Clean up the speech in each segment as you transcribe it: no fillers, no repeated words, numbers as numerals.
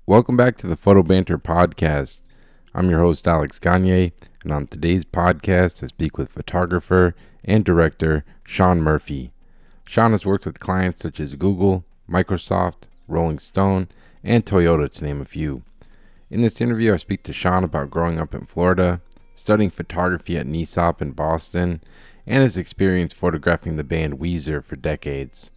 Welcome back to the Photo Banter Podcast. I'm your host, Alex Gagne, and on today's podcast, I speak with photographer and director Sean Murphy. Sean has worked with clients such as Google, Microsoft, Rolling Stone, and Toyota, to name a few. In this interview, I speak to Sean about growing up in Florida, studying photography at NESOP in Boston, and his experience photographing the band Weezer for decades.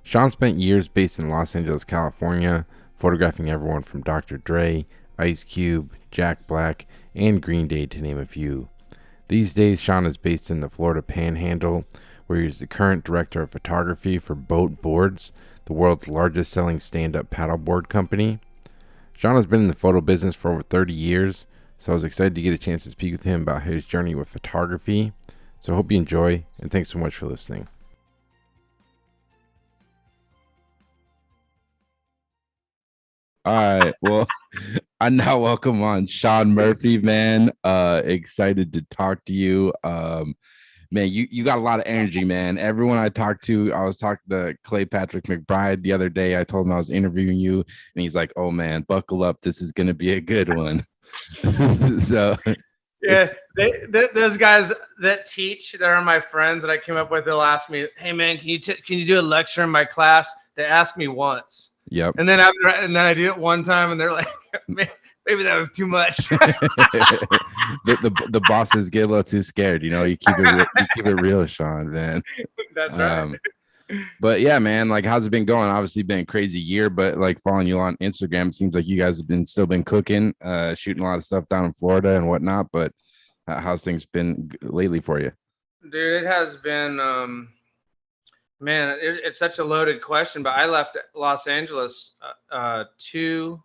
Sean spent years based in Los Angeles, California, photographing everyone from Dr. Dre, Ice Cube, Jack Black, and Green Day, to name a few. These days, Sean is based in the Florida Panhandle, where he is the current director of photography for Bote Boards, the world's largest selling stand-up paddleboard company. Sean has been in the photo business for over 30 years, so I was excited to get a chance to speak with him about his journey with photography. So I hope you enjoy, and thanks so much for listening. All right. Well, I now welcome on Sean Murphy, man. Excited to talk to you. Man, you got a lot of energy, man. Everyone I talked to, I was talking to Clay Patrick McBride the other day. I told him I was interviewing you, and he's like, "Oh man, buckle up. This is gonna be a good one." So Yeah, those guys that teach that are my friends that I came up with, they'll ask me, "Hey man, can you do a lecture in my class?" They ask me once, yep. and then I do it one time, and they're like, "Maybe that was too much." the bosses get a little too scared, you keep it real, Sean, man. That's right. But yeah, man, like how's it been going? Obviously been a crazy year, but like following you on Instagram, it seems like you guys have still been cooking, shooting a lot of stuff down in Florida and whatnot. But how's things been lately for you? Dude, it has been, man, it's such a loaded question, but I left Los Angeles 2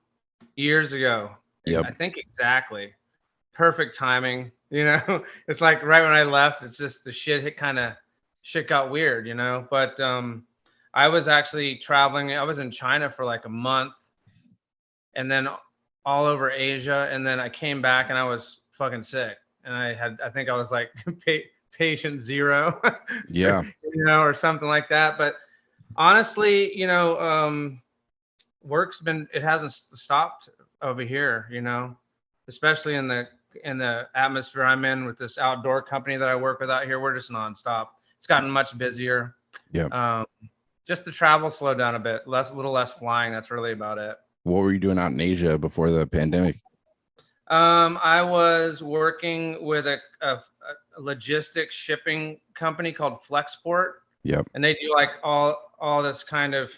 years ago. Yep. I think exactly. Perfect timing, It's like right when I left, it's just the shit got weird, But I was actually traveling. I was in China for like a month, and then all over Asia, and then I came back and I was fucking sick, and I think I was like patient zero, Yeah. or something like that. But honestly, it hasn't stopped over here, especially in the atmosphere I'm in with this outdoor company that I work with out here. We're just nonstop. It's gotten much busier. Yeah. Just the travel slowed down a bit, a little less flying. That's really about it. What were you doing out in Asia before the pandemic? I was working with a logistics shipping company called Flexport. Yep. And they do like all this kind of,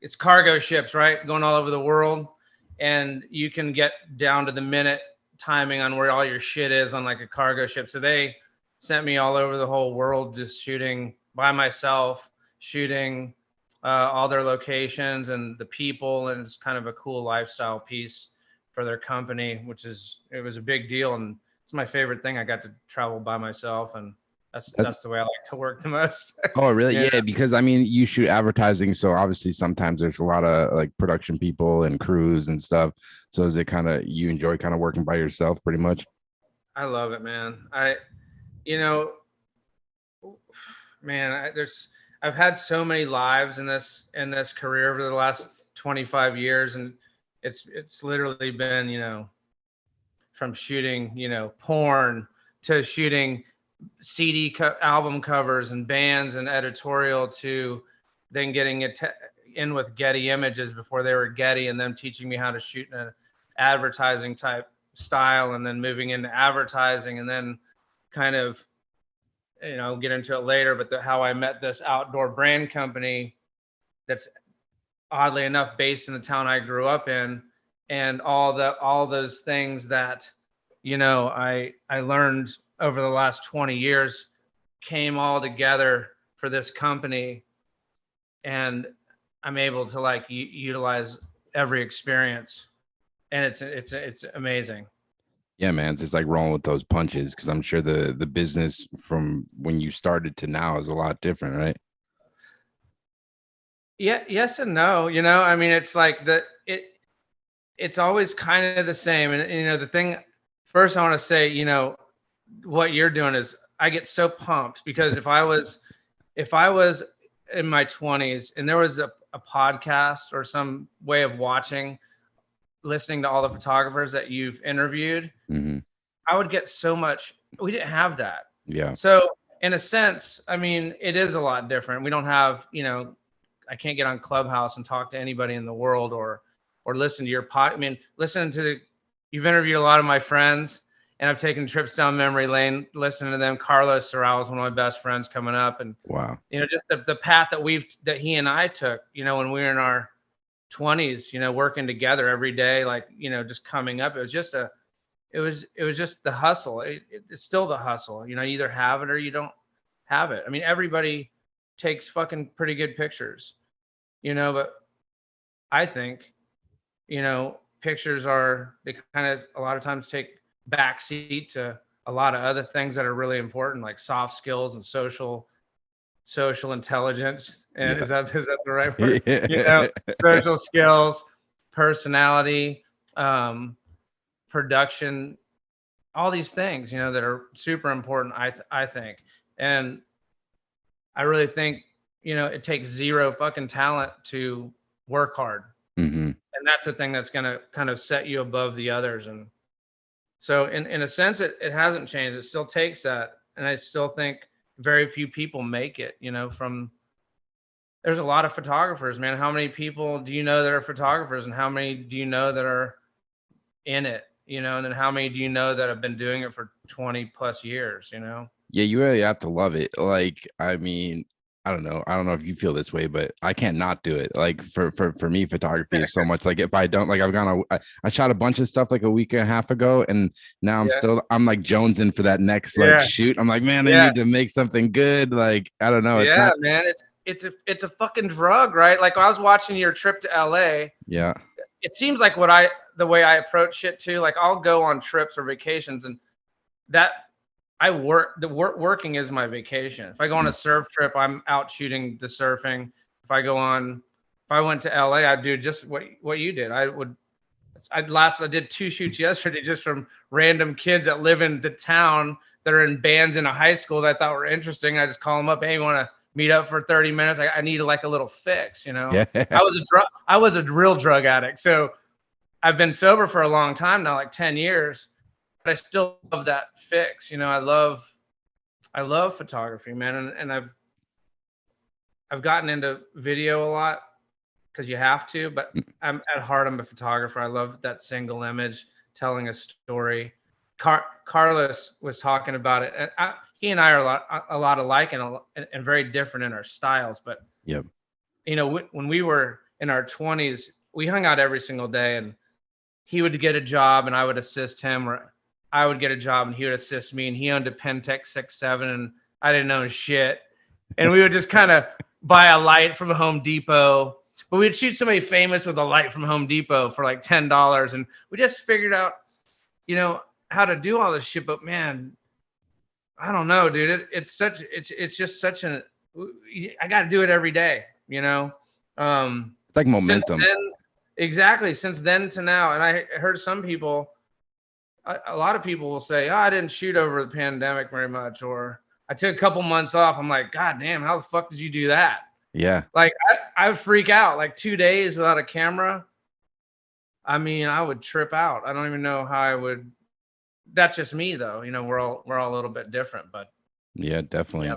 it's cargo ships, right? Going all over the world. And you can get down to the minute timing on where all your shit is on like a cargo ship. So they sent me all over the whole world, just shooting by myself, shooting all their locations and the people. And it's kind of a cool lifestyle piece for their company, it was a big deal. And it's my favorite thing. I got to travel by myself, and that's the way I like to work the most. Oh, really? Yeah, because I mean, you shoot advertising, so obviously sometimes there's a lot of like production people and crews and stuff. So is it kind of you enjoy kind of working by yourself pretty much? I love it, man. I've had so many lives in this career over the last 25 years, and it's literally been, from shooting, porn to shooting CD album covers and bands and editorial, to then getting it in with Getty Images before they were Getty, and them teaching me how to shoot in an advertising type style, and then moving into advertising, and then kind of, get into it later, but how I met this outdoor brand company that's oddly enough based in the town I grew up in, and all those things that, I learned over the last 20 years came all together for this company, and I'm able to like utilize every experience, and it's amazing. Yeah, man, it's just like rolling with those punches, because I'm sure the business from when you started to now is a lot different, right? Yeah, yes and no. I mean, it's like it's always kind of the same. And the thing first I want to say, what you're doing is, I get so pumped, because if I was in my 20s and there was a podcast or some way of watching listening to all the photographers that you've interviewed, I would get so much. We didn't have that. Yeah. So in a sense, I mean, it is a lot different. We don't have, you know, I can't get on Clubhouse and talk to anybody in the world or listen to your I mean, listen to you've interviewed a lot of my friends, and I've taken trips down memory lane listening to them. Carlos Sorrell is one of my best friends coming up, and Wow. you know, just the path that he and I took, you know, when we were in our 20s, you know, working together every day, like, you know, just coming up. It was just just the hustle. It's still the hustle. You know, you either have it or you don't have it. I mean, everybody takes fucking pretty good pictures, you know, but I think, you know, pictures they kind of a lot of times take backseat to a lot of other things that are really important, like soft skills and social intelligence. And Yeah. is that the right word? You know, social skills, personality, production, all these things, you know, that are super important, I think. And I really think, you know, it takes zero fucking talent to work hard. And that's the thing that's going to kind of set you above the others. And so in a sense, it hasn't changed. It still takes that. And I still think very few people make it, you know, there's a lot of photographers, man. How many people do you know that are photographers, and how many do you know that are in it, you know, and then how many do you know that have been doing it for 20 plus years, you know? Yeah, you really have to love it. Like, I mean, I don't know if you feel this way, but I can't not do it. Like for me, photography is so much. Like if I don't, like I shot a bunch of stuff like a week and a half ago, and now I'm like jonesing for that next like shoot. I'm like, man, I need to make something good. Like, I don't know. It's not, man. It's a fucking drug, right? Like I was watching your trip to LA. Yeah. It seems like the way I approach shit too. Like I'll go on trips or vacations, and that working is my vacation. If I go on a surf trip, I'm out shooting the surfing. If I went to LA, I'd do just what you did. I did 2 shoots yesterday just from random kids that live in the town that are in bands in a high school that I thought were interesting. I just call them up. Hey, you want to meet up for 30 minutes? I need like a little fix, you know? Yeah. I was a real drug addict. So I've been sober for a long time now, like 10 years, but I still love that fix. You know, I love photography, man. And I've gotten into video a lot because you have to, but I'm at heart, I'm a photographer. I love that single image telling a story. Carlos was talking about it, and he and I are a lot alike and very different in our styles. But yep, you know, when we were in our 20s, we hung out every single day, and he would get a job and I would assist him, or I would get a job and he would assist me. And he owned a Pentec 6.7 and I didn't know shit. And we would just kind of buy a light from Home Depot. But we'd shoot somebody famous with a light from Home Depot for like $10. And we just figured out, you know, how to do all this shit. But man, I don't know, dude. It's just such I got to do it every day, you know? It's like momentum. Exactly. Since then to now. And I heard some people, a lot of people will say, oh, I didn't shoot over the pandemic very much, or I took a couple months off. I'm like, God damn, how the fuck did you do that? Yeah. Like I would freak out, like 2 days without a camera. I mean, I would trip out. I don't even know how I would. That's just me though. You know, we're all a little bit different, but yeah, definitely.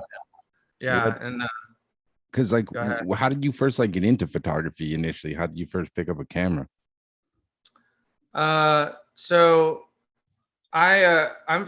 Yeah. And because like, how did you first like get into photography initially? How did you first pick up a camera? So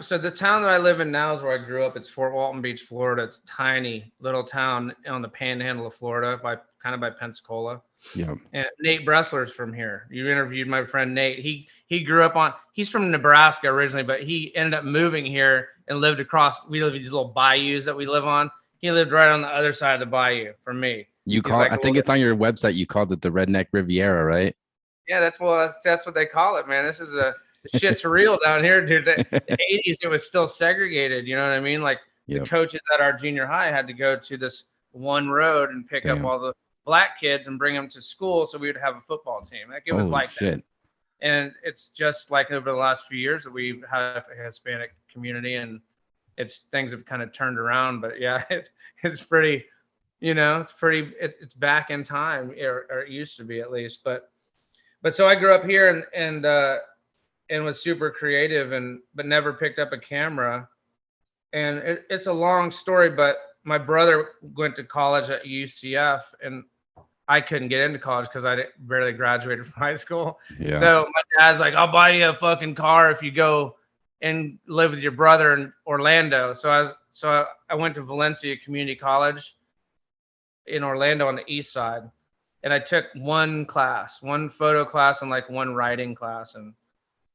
so the town that I live in now is where I grew up. It's Fort Walton Beach, Florida. It's a tiny little town on the Panhandle of Florida, kind of by Pensacola. Yeah. And Nate Bressler's from here. You interviewed my friend Nate. He grew up he's from Nebraska originally, but he ended up moving here and lived across. We live in these little bayous that we live on. He lived right on the other side of the bayou from me. I think it's on your website. You called it the Redneck Riviera, right? Yeah, that's what they call it, man. This is the shit's real down here, dude. The 80s, it was still segregated. You know what I mean? Like the coaches at our junior high had to go to this one road and pick up all the black kids and bring them to school so we would have a football team. Like it was like that. And it's just like over the last few years that we've had a Hispanic community, and things have kind of turned around. But yeah, it's pretty, you know, it's back in time, or it used to be at least. But But so I grew up here and was super creative but never picked up a camera. And it's a long story, but my brother went to college at UCF, and I couldn't get into college because I barely graduated from high school. Yeah. So my dad's like, "I'll buy you a fucking car if you go and live with your brother in Orlando." So I went to Valencia Community College in Orlando on the east side, and I took one photo class, and like one writing class, and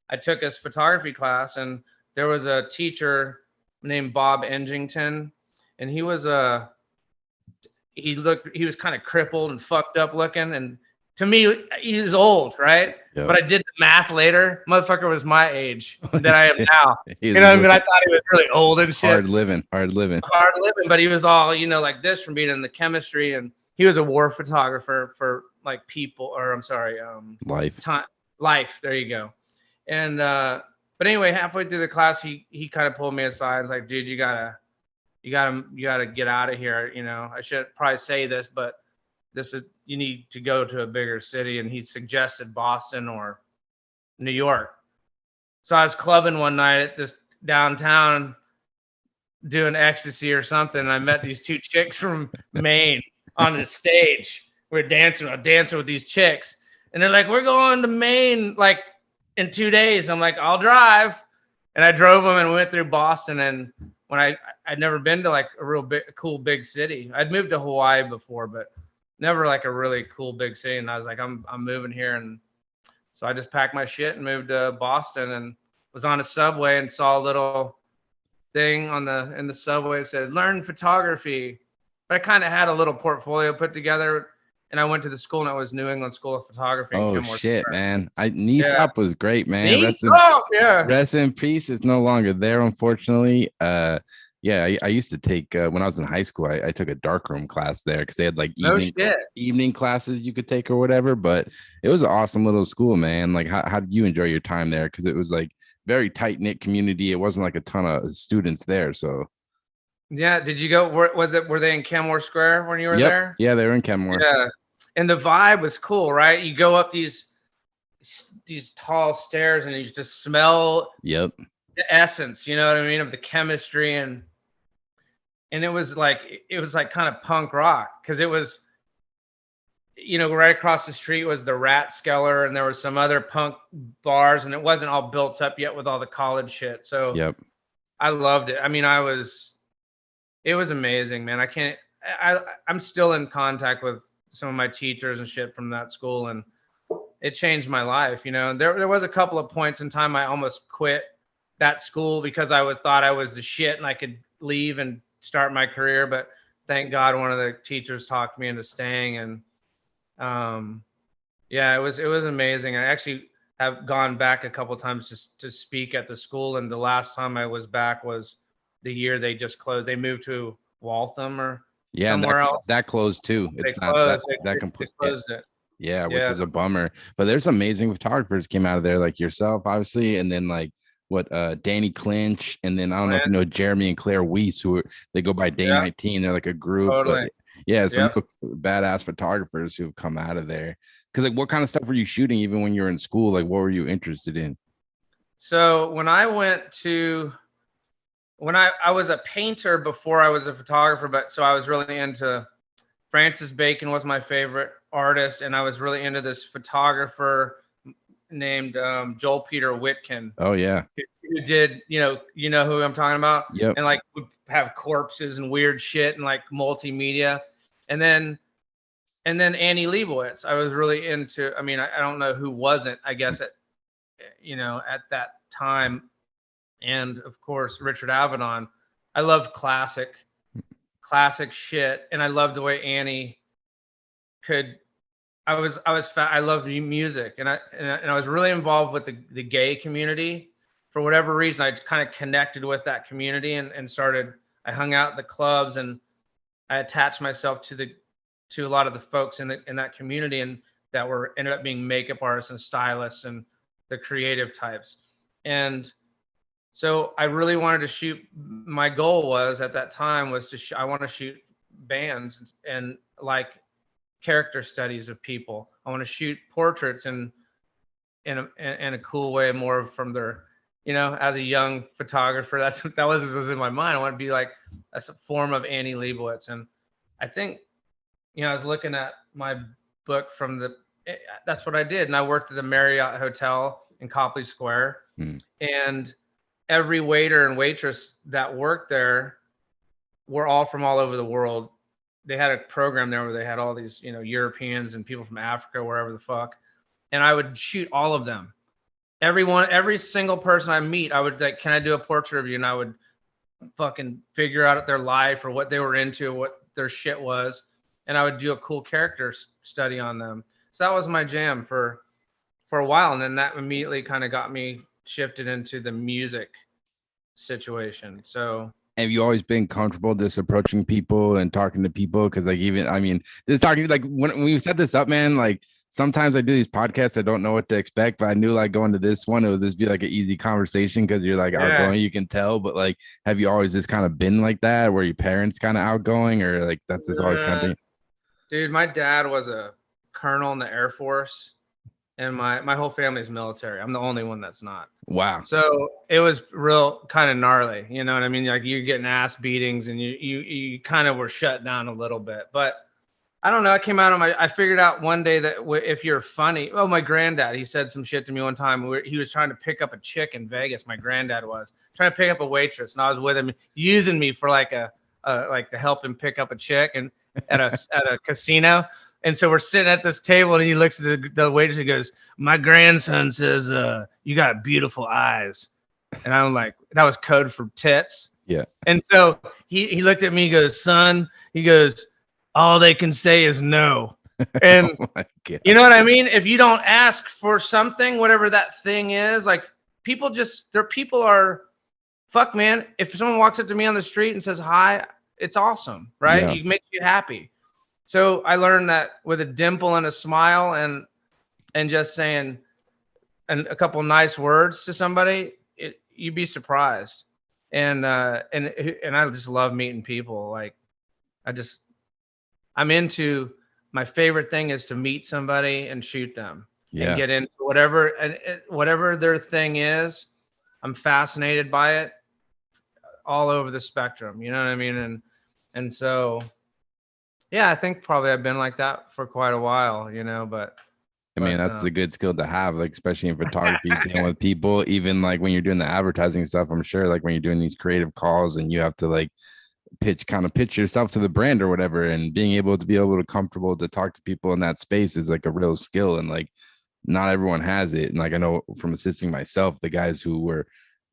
I took his photography class, and there was a teacher named Bob Engington, and he was he was kind of crippled and fucked up looking, and to me he was old, right? Yep. But I did the math later. Motherfucker was my age that I am now. He's You know what I mean? I thought he was really old and shit. hard living, But he was all, like this from being in the chemistry, and he was a war photographer for like people, or I'm sorry, life. Life. There you go. And but anyway, halfway through the class, he kind of pulled me aside and was like, "Dude, you gotta get out of here. I should probably say this, but you need to go to a bigger city." And he suggested Boston or New York. So I was clubbing one night at this downtown doing ecstasy or something, and I met these two chicks from Maine on the stage. We were dancing with these chicks, and they're like, "We're going to Maine like in 2 days." I'm like, "I'll drive." And I drove them, and we went through Boston. And when I'd never been to like a real cool big city. I'd moved to Hawaii before, but never like a really cool big city. And I was like, I'm moving here. And so I just packed my shit and moved to Boston, and was on a subway and saw a little thing in the subway that said learn photography. But I kind of had a little portfolio put together, and I went to the school, and it was New England School of Photography. Oh shit, man! NESOP was great, man. Rest in peace. It's no longer there, unfortunately. Yeah, I used to take when I was in high school. I took a darkroom class there because they had like evening classes you could take or whatever. But it was an awesome little school, man. Like, how did you enjoy your time there? Because it was like very tight knit community. It wasn't like a ton of students there, so. Yeah, did you go? Were they in Kenmore Square when you were there? Yeah, they were in Kenmore. Yeah, and the vibe was cool, right? You go up these tall stairs, and you just smell the essence, you know what I mean, of the chemistry, and it was like kind of punk rock, because it was, right across the street was the Rathskeller, and there was some other punk bars, and it wasn't all built up yet with all the college shit. So I loved it. I mean, it was amazing, man. I'm still in contact with some of my teachers and shit from that school, and it changed my life. There was a couple of points in time I almost quit that school because thought I was the shit and I could leave and start my career. But thank God one of the teachers talked me into staying. And yeah, it was amazing. I actually have gone back a couple of times just to speak at the school, and the last time I was back was the year they just closed. They moved to Waltham or somewhere else. That closed too. They closed it. Yeah, which was a bummer. But there's amazing photographers came out of there, like yourself, obviously, and then like Danny Clinch, and then I don't know if you know Jeremy and Claire Weiss, they go by Day 19. They're like a group. Totally. But some badass photographers who've come out of there. Because like, what kind of stuff were you shooting even when you were in school? Like, what were you interested in? So when I was a painter before I was a photographer, but so I was really into Francis Bacon was my favorite artist, and I was really into this photographer named Joel Peter Witkin. Oh yeah, who did you know who I'm talking about? Yep. And like would have corpses and weird shit and like multimedia, and then Annie Leibovitz. I was really into. I mean, I don't know who wasn't. I guess at that time. And of course, Richard Avedon. I loved classic shit, and I loved the way Annie could. I loved music, and I was really involved with the gay community. For whatever reason, I kind of connected with that community and started. I hung out at the clubs, and I attached myself to a lot of the folks in that community, and that ended up being makeup artists and stylists and the creative types. And so I really wanted to shoot. My goal was at that time was I want to shoot bands and like character studies of people. I want to shoot portraits and in a cool way, more from their, as a young photographer, that was in my mind. I want to be like a form of Annie Leibovitz. And I think, I was looking at my book that's what I did. And I worked at the Marriott Hotel in Copley Square. And every waiter and waitress that worked there were all from all over the world. They had a program there where they had all these, Europeans and people from Africa, wherever the fuck. And I would shoot all of them. Every single person I meet, I would like, can I do a portrait of you? And I would fucking figure out their life or what they were into, what their shit was. And I would do a cool character study on them. So that was my jam for a while. And then that immediately kind of got me shifted into the music situation. So have you always been comfortable just approaching people and talking to people? Because like, even, I mean, just talking, like when we set this up, man, like sometimes I do these podcasts, I don't know what to expect, but I knew like going to this one, it would just be like an easy conversation because you're like outgoing, you can tell. But like, have you always just kind of been like that? Were your parents kind of outgoing, or like that's just always kind of thing? Dude, my dad was a colonel in the Air Force, and my whole family's military. I'm the only one that's not. Wow. So it was real kind of gnarly, you know what I mean? Like you're getting ass beatings, and you kind of were shut down a little bit. But I don't know. I came out of I figured out one day that if you're funny, my granddad, he said some shit to me one time where he was trying to pick up a chick in Vegas. My granddad was trying to pick up a waitress, and I was with him using me for like like to help him pick up a chick and at a casino. And so we're sitting at this table, and he looks at the waitress and goes, "My grandson says, you got beautiful eyes." And I'm like, that was code for tits. Yeah. And so he looked at me, goes, "Son," he goes, "all they can say is no." And oh you know what I mean? If you don't ask for something, whatever that thing is, like people are, fuck, man. If someone walks up to me on the street and says hi, it's awesome, right? Yeah. It makes you happy. So I learned that with a dimple and a smile and just saying a couple nice words to somebody, you'd be surprised. And I just love meeting people. Like I'm into, my favorite thing is to meet somebody and shoot them and get into whatever their thing is. I'm fascinated by it all over the spectrum. You know what I mean? And so, yeah, I think probably I've been like that for quite a while, but I mean, that's a good skill to have, like, especially in photography, dealing with people, even like when you're doing the advertising stuff, I'm sure like when you're doing these creative calls and you have to like pitch yourself to the brand or whatever, and being able to comfortable to talk to people in that space is like a real skill. And like, not everyone has it. And like, I know from assisting myself, the guys who were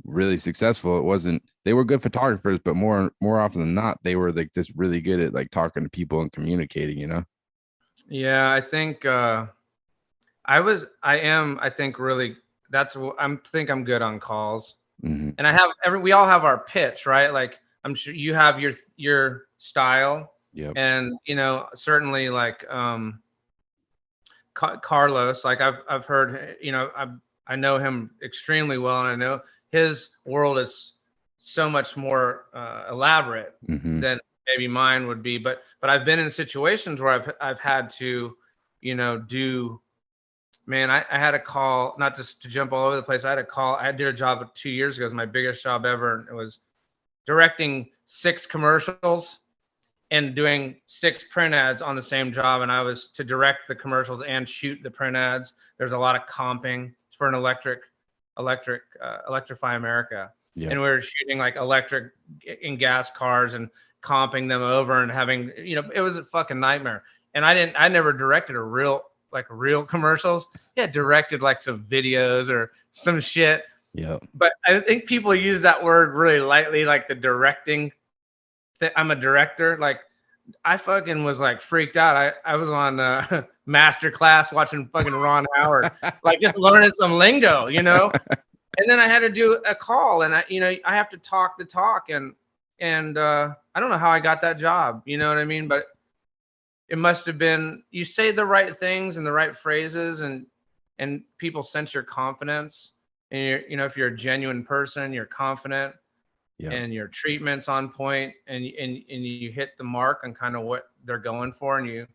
really successful, they were good photographers, but more often than not, they were like just really good at like talking to people and communicating, Yeah, I think I think really I'm good on calls. Mm-hmm. And we all have our pitch, right? Like I'm sure you have your style. Yeah. And certainly like Carlos, like I've heard, I know him extremely well, and I know his world is so much more elaborate than maybe mine would be. But I've been in situations where I've had to, do. Man, I had a call, not just to jump all over the place. I did a job 2 years ago. It was my biggest job ever. And it was directing 6 commercials and doing 6 print ads on the same job. And I was to direct the commercials and shoot the print ads. There's a lot of comping for an Electrify America. Yeah. And we were shooting like electric and gas cars and comping them over and having, it was a fucking nightmare. And I never directed real commercials. Yeah, directed like some videos or some shit. Yeah. But I think people use that word really lightly, like the directing. I'm a director. Like I fucking was like freaked out. I was on master class watching fucking Ron Howard, like just learning some lingo, And then I had to do a call, and I have to talk the talk, and I don't know how I got that job. You know what I mean? But it must have been, you say the right things and the right phrases, and people sense your confidence. And if you're a genuine person, you're confident, and your treatment's on point, and you hit the mark on kind of what they're going for, and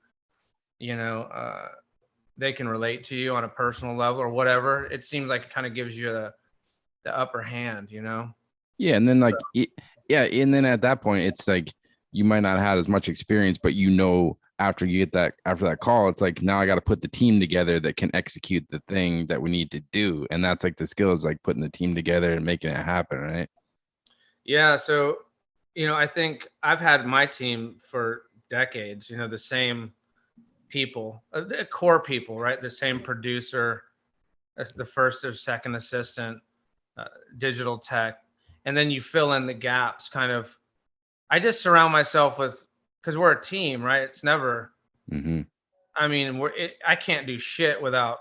they can relate to you on a personal level or whatever, it seems like it kind of gives you the upper hand, you know? Yeah, and then So, yeah, and then at that point, it's like you might not have as much experience, but after that call, it's like now I got to put the team together that can execute the thing that we need to do, and that's like the skill is like putting the team together and making it happen, right? yeah. So, I think I've had my team for decades, the same people, the core people, right? The same producer, the first or second assistant, uh, digital tech, and then you fill in the gaps. Kind of, I just surround myself with, because we're a team, right? It's never. Mm-hmm. I mean, I can't do shit without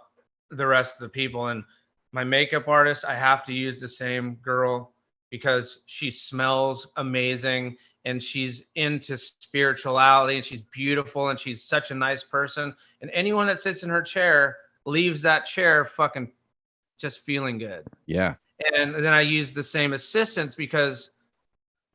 the rest of the people. And my makeup artist, I have to use the same girl because she smells amazing and she's into spirituality and she's beautiful and she's such a nice person. And anyone that sits in her chair leaves that chair fucking just feeling good. Yeah. And then I use the same assistants because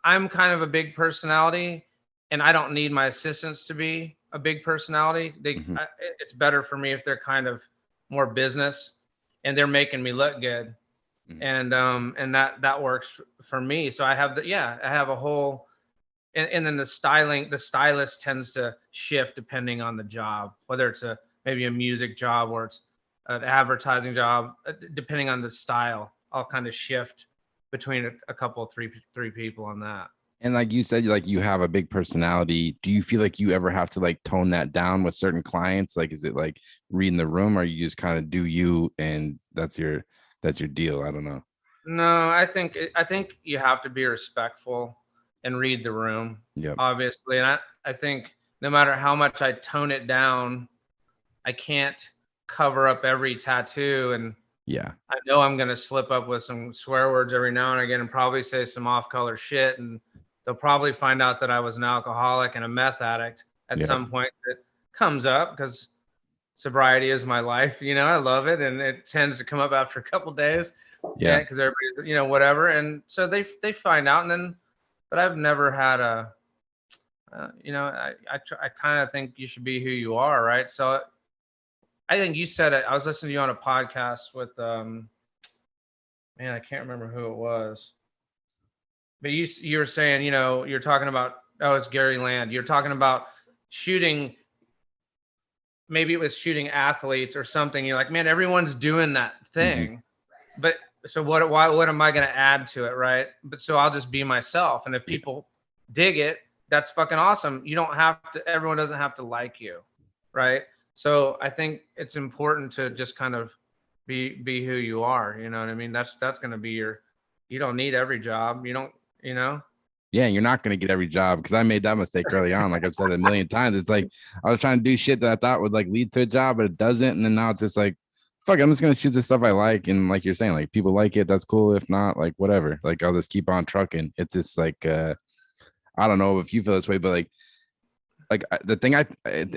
I'm kind of a big personality and I don't need my assistants to be a big personality. Mm-hmm. It's better for me if they're kind of more business and they're making me look good. Mm-hmm. And that works for me. So I have I have a whole, and then the stylist tends to shift depending on the job, whether it's maybe a music job or it's an advertising job, depending on the style, I'll kind of shift between a couple, three people on that. And like you said, like you have a big personality. Do you feel like you ever have to like tone that down with certain clients? Like, is it like reading the room, or you just kind of do you and that's your deal? I don't know. No, I think you have to be respectful and read the room, Yep. obviously. And I think no matter how much I tone it down, I can't cover up every tattoo. And Yeah. I know I'm gonna slip up with some swear words every now and again and probably say some off-color shit. And they'll probably find out that I was an alcoholic and a meth addict at Yep. some point. That comes up because sobriety is my life. I love it, and it tends to come up after a couple days. Yeah. Yeah, because everybody's whatever, and so they find out, and then, but I've never had a, I kind of think you should be who you are, right? So I think you said it. I was listening to you on a podcast with man, I can't remember who it was, but you were saying, you're talking about, oh, it's Gary Land. You're talking about shooting, maybe it was shooting athletes or something. You're like, man, everyone's doing that Mm-hmm. thing, but so what am I going to add to it, right? But so I'll just be myself, and if Yeah. people dig it, that's fucking awesome. You don't have to, everyone doesn't have to like you, right? So I think it's important to just kind of be who you are, you know what I mean? That's going to be you don't need every job. You don't, you know? Yeah, you're not going to get every job, because I made that mistake early on. Like I've said a million times, it's like I was trying to do shit that I thought would like lead to a job, but it doesn't. And then now it's just like, fuck, I'm just going to shoot the stuff I like. And like you're saying, like people like it, that's cool. If not, like whatever, like I'll just keep on trucking. It's just like, I don't know if you feel this way, but the thing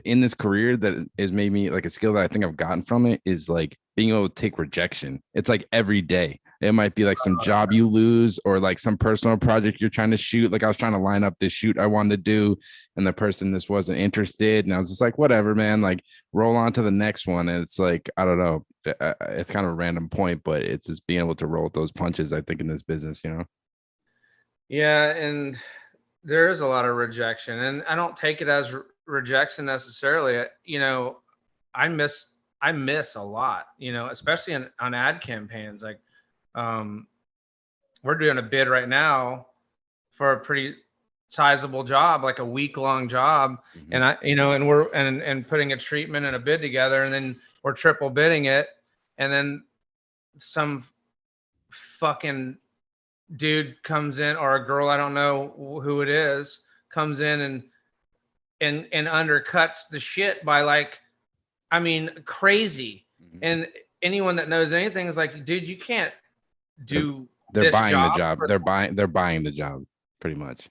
in this career that has made me like a skill that I think I've gotten from it is like being able to take rejection. It's like every day. It might be like some job you lose or like some personal project you're trying to shoot. Like I was trying to line up this shoot I wanted to do, and the person just wasn't interested. And I was just like, whatever, man, like roll on to the next one. And it's like, I don't know. It's kind of a random point, but it's just being able to roll with those punches, I think, in this business. Yeah, and there is a lot of rejection, and I don't take it as rejection necessarily. I miss a lot, especially on ad campaigns. Like, um, we're doing a bid right now for a pretty sizable job, like a week-long job, Mm-hmm. and and we're and putting a treatment and a bid together, and then we're triple bidding it, and then some fucking dude comes in, or a girl, I don't know who it is, comes in and undercuts the shit by, like, I mean, crazy. Mm-hmm. And anyone that knows anything is like, dude, you can't They're, do they're this buying the job. job. They're buying the job pretty much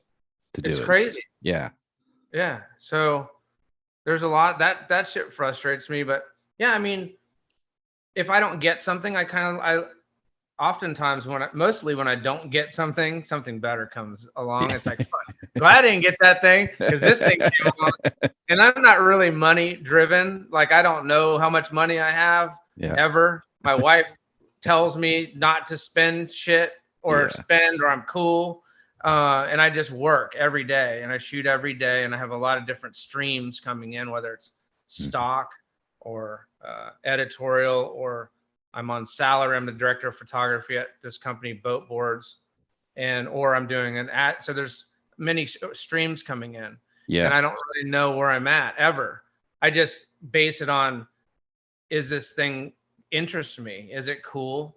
to It's do it. crazy. Yeah. Yeah. So there's a lot that shit frustrates me. But yeah, I mean, if I don't get something, oftentimes mostly when I don't get something better comes along. It's like, fuck, glad I didn't get that thing because this thing came along. And I'm not really money driven. Like, I don't know how much money I have ever. My wife tells me not to spend shit or spend, or I'm cool. And I just work every day and I shoot every day, and I have a lot of different streams coming in, whether it's stock or editorial, or I'm on salary. I'm the director of photography at this company, Bote Boards, or I'm doing an ad. So there's many streams coming in, and I don't really know where I'm at ever. I just base it on, is this thing interest me? Is it cool?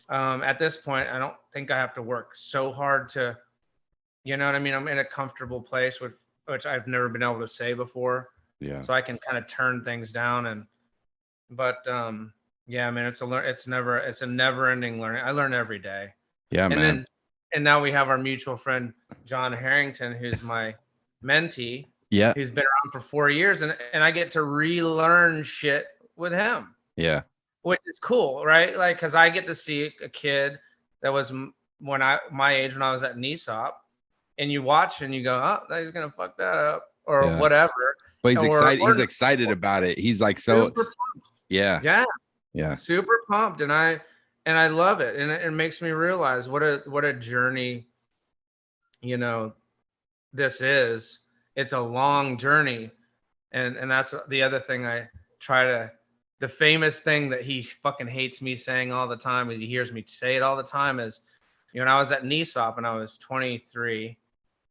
At this point, I don't think I have to work so hard to, you know what I mean? I'm in a comfortable place, which I've never been able to say before. Yeah. So I can kind of turn things down, but yeah, man, it's a never ending learning. I learn every day. Yeah, man. And now we have our mutual friend, John Harrington, who's my mentee. Yeah. Who's been around for 4 years, and I get to relearn shit with him. Yeah. Which is cool, right? Like, cause I get to see a kid that was my age when I was at NESOP, and you watch and you go, oh, he's going to fuck that up or whatever. But he's excited. He's excited about it. He's like, so yeah. Super pumped. And I love it. And it makes me realize what a journey, you know, this is. It's a long journey. And that's the other thing the famous thing that he fucking hates me saying all the time, is he hears me say it all the time, is, you know, when I was at NESOP and I was 23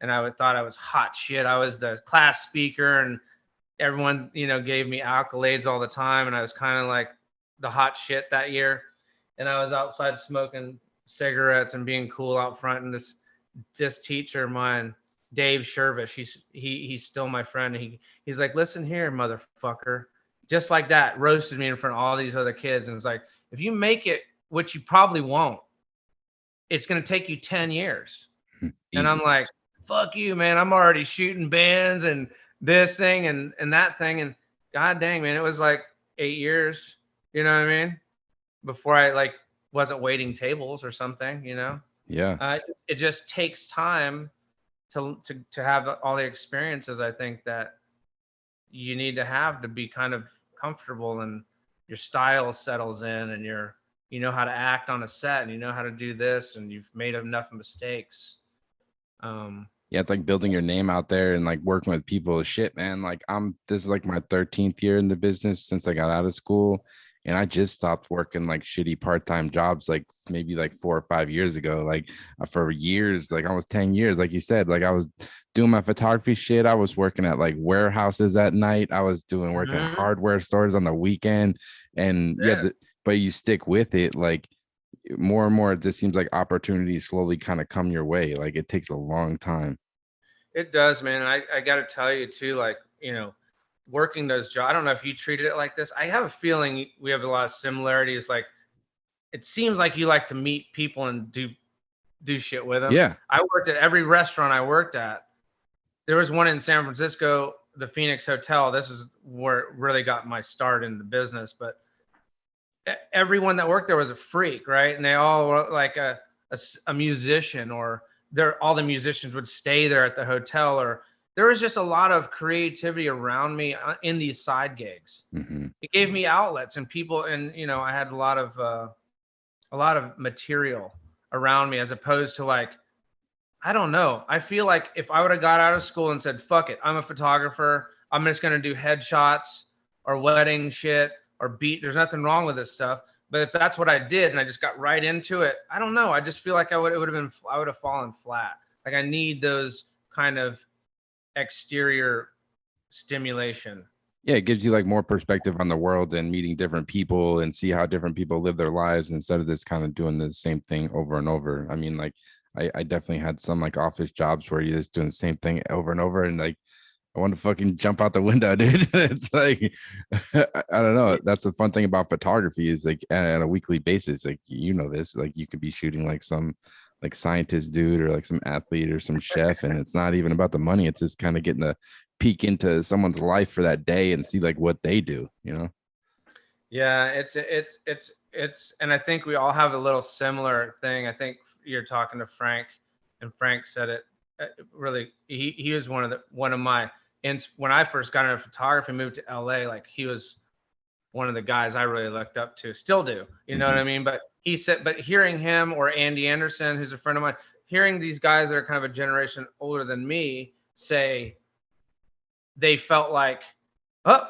and I thought I was hot shit. I was the class speaker and everyone, you know, gave me accolades all the time. And I was kind of like the hot shit that year. And I was outside smoking cigarettes and being cool out front. And this teacher of mine, Dave Shervish, he's still my friend. He's like, listen here, motherfucker. Just like that, roasted me in front of all these other kids. And it's like, if you make it, which you probably won't, it's going to take you 10 years. Easy. And I'm like, fuck you, man. I'm already shooting bands and this thing and that thing. And god dang, man, it was like 8 years, you know what I mean? Before I like wasn't waiting tables or something, you know? Yeah. It just takes time to have all the experiences, I think, that you need to have to be kind of comfortable, and your style settles in, and you know how to act on a set, and you know how to do this, and you've made enough mistakes. Yeah, it's like building your name out there and like working with people. Shit, man. Like this is like my 13th year in the business since I got out of school. And I just stopped working like shitty part-time jobs, like maybe like 4 or 5 years ago, like for years, like almost 10 years. Like you said, like I was doing my photography shit. I was working at like warehouses at night. I was working at hardware stores on the weekend. And but you stick with it. Like more and more, it just seems like opportunities slowly kind of come your way. Like it takes a long time. It does, man. And I got to tell you too, like, you know, working those jobs, I don't know if you treated it like this. I have a feeling we have a lot of similarities. Like, it seems like you like to meet people and do shit with them. Yeah. I worked at every restaurant I worked at. There was one in San Francisco, the Phoenix Hotel. This is where it really got my start in the business. But everyone that worked there was a freak, right? And they all were like a musician, or all the musicians would stay there at the hotel, or there was just a lot of creativity around me in these side gigs. Mm-hmm. It gave me outlets and people, and, you know, I had a lot of material around me, as opposed to like, I don't know. I feel like if I would have got out of school and said, fuck it, I'm a photographer, I'm just going to do headshots or wedding shit or beat, there's nothing wrong with this stuff. But if that's what I did and I just got right into it, I don't know. I just feel like I would have fallen flat. Like, I need those kind of exterior stimulation. Yeah, it gives you like more perspective on the world and meeting different people and see how different people live their lives, instead of this kind of doing the same thing over and over. I mean, like I definitely had some like office jobs where you're just doing the same thing over and over, and like I want to fucking jump out the window, dude. It's like I don't know. That's the fun thing about photography, is like at a weekly basis, like, you know, this, like you could be shooting like some like scientist dude or like some athlete or some chef, and it's not even about the money. It's just kind of getting a peek into someone's life for that day and see like what they do, you know? Yeah, and I think we all have a little similar thing. I think you're talking to Frank, and Frank said it really. He was one of my, when I first got into photography, moved to LA, like he was one of the guys I really looked up to, still do. You know what I mean? But he said, but hearing him or Andy Anderson, who's a friend of mine, hearing these guys that are kind of a generation older than me say they felt like, oh,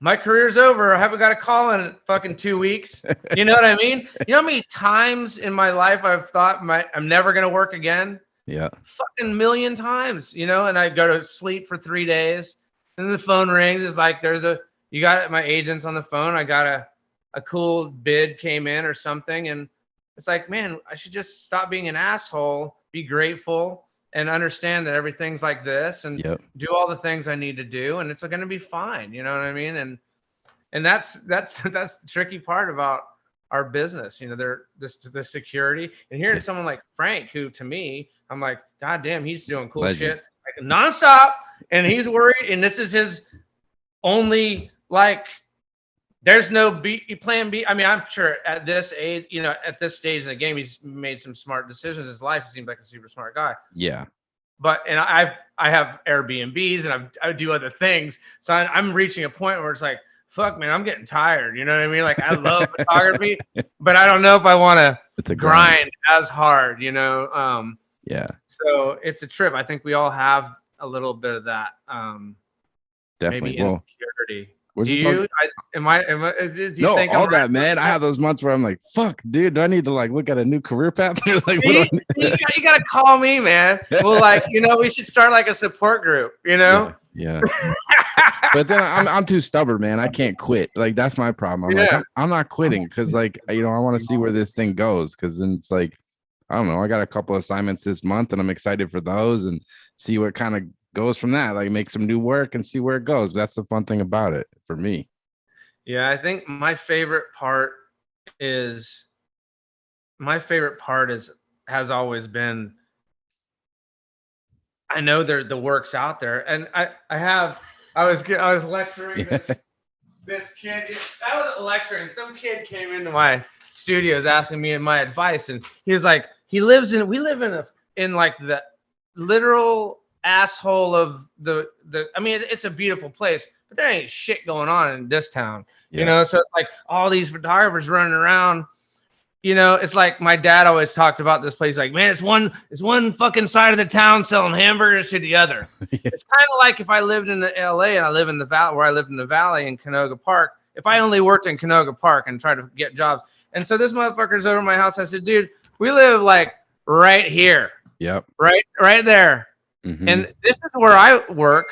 my career's over. I haven't got a call in fucking 2 weeks. You know what I mean? You know how many times in my life I've thought I'm never going to work again? Yeah. Fucking million times, you know, and I go to sleep for 3 days. And the phone rings. It's like, you got my agent's on the phone. I got a cool bid came in or something. And it's like, man, I should just stop being an asshole, be grateful, and understand that everything's like this, and do all the things I need to do, and it's going to be fine. You know what I mean? And that's the tricky part about our business. You know, the security, and hearing someone like Frank, who to me, I'm like, God damn, he's doing cool shit like nonstop, and he's worried, and this is his only, like, there's no plan B. I mean, I'm sure at this age, you know, at this stage in the game, he's made some smart decisions in his life. He seems like a super smart guy. Yeah. But, and I have Airbnbs and I do other things. So I'm reaching a point where it's like, fuck, man, I'm getting tired. You know what I mean? Like, I love photography, but I don't know if I want to grind as hard, you know? Yeah. So it's a trip. I think we all have a little bit of that. Definitely. Maybe insecurity. Do you? No, think all that, man. I have those months where I'm like, fuck, dude, do I need to like look at a new career path? Like, you gotta call me, man. Well, like, you know, we should start like a support group, you know? Yeah. But then I'm too stubborn, man. I can't quit. Like, that's my problem. I'm like, I'm not quitting because, like, you know, I want to see where this thing goes, because then it's like, I don't know, I got a couple of assignments this month and I'm excited for those and see what kind of goes from that, like make some new work and see where it goes. That's the fun thing about it for me. Yeah, I think my favorite part has always been, I know the work's out there, and I was lecturing this kid. I was lecturing. Some kid came into my studios asking me my advice, and he was like, we live in like the literal asshole of the I mean, it's a beautiful place, but there ain't shit going on in this town. You know, so it's like all these photographers running around. You know, it's like my dad always talked about this place, like, man, it's one fucking side of the town selling hamburgers to the other. It's kind of like if I lived in the LA and I live in the valley, where I lived in the valley in Canoga Park, if I only worked in Canoga Park and tried to get jobs. And so this motherfucker's over my house. I said, dude, we live like right here. Yep. Right there. And this is where I work.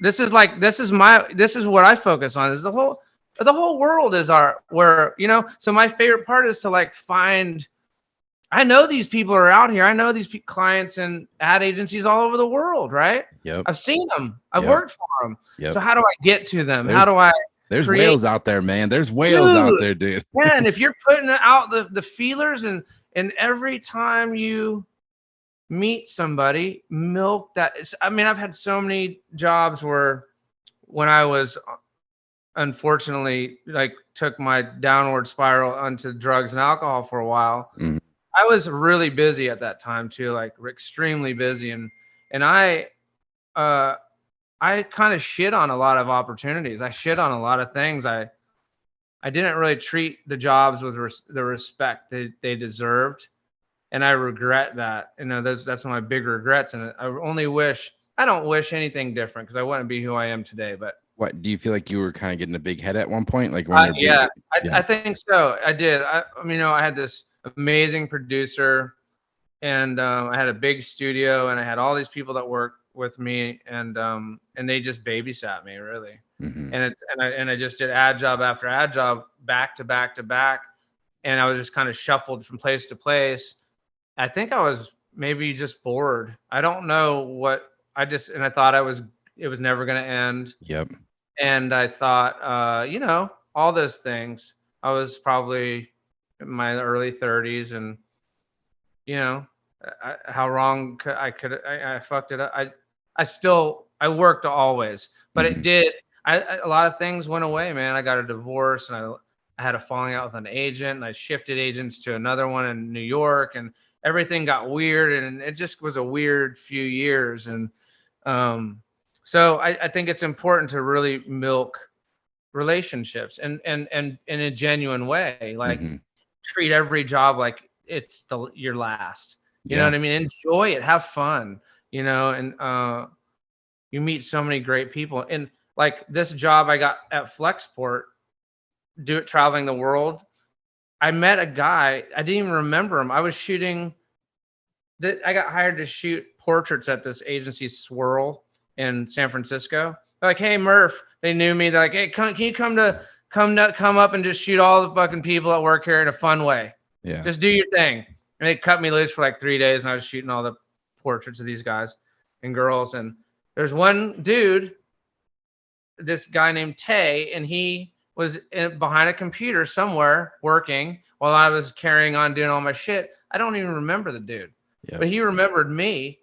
This is what I focus on, is the whole world is where, you know. So my favorite part is to like I know these people are out here. I know these clients and ad agencies all over the world, right? Yep. I've seen them. I've worked for them. Yep. So how do I get to them? There's whales out there, man. There's whales out there, dude. Yeah, and if you're putting out the feelers, and every time you meet somebody, milk that. I mean, I've had so many jobs where, when I was unfortunately like took my downward spiral onto drugs and alcohol for a while, I was really busy at that time too, like extremely busy, and I kind of shit on a lot of opportunities. I shit on a lot of things. I didn't really treat the jobs with the respect they deserved. And I regret that. You know, that's one of my big regrets. And I don't wish anything different, because I wouldn't be who I am today. But what do you feel like you were kind of getting a big head at one point? Like, when I think so. I did. I mean, you know, I had this amazing producer, and I had a big studio, and I had all these people that worked with me, and they just babysat me, really. And I just did ad job after ad job, back to back to back, and I was just kind of shuffled from place to place. I think I was maybe just bored. I don't know what. I thought it was never going to end. Yep. And I thought, you know, all those things. I was probably in my early 30s, and, you know, how wrong I fucked it up. I worked always, but it did. A lot of things went away, man. I got a divorce, and I had a falling out with an agent, and I shifted agents to another one in New York, and everything got weird, and it just was a weird few years. And so I think it's important to really milk relationships and in a genuine way, like treat every job like it's your last. You know what I mean? Enjoy it, have fun, and you meet so many great people. And like this job I got at Flexport, traveling the world, I met a guy, I didn't even remember him. I was shooting I got hired to shoot portraits at this agency, Swirl, in San Francisco. They're like, hey Murph, they knew me. They're like, hey, can you come up and just shoot all the fucking people that work here in a fun way? Yeah. Just do your thing. And they cut me loose for like 3 days, and I was shooting all the portraits of these guys and girls. And there's one dude, this guy named Tay, and he was behind a computer somewhere working while I was carrying on doing all my shit. I don't even remember the dude, but he remembered me.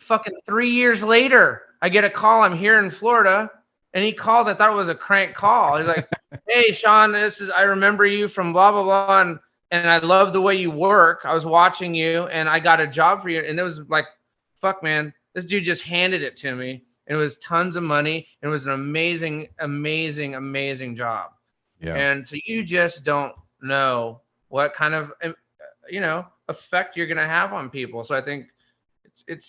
Fucking 3 years later, I get a call. I'm here in Florida, and he calls. I thought it was a crank call. He's like, hey, Sean, I remember you from blah, blah, blah. And I love the way you work. I was watching you, and I got a job for you. And it was like, fuck, man, this dude just handed it to me. And it was tons of money. It was an amazing, amazing, amazing job. Yeah. And so you just don't know what kind of, effect you're going to have on people. So I think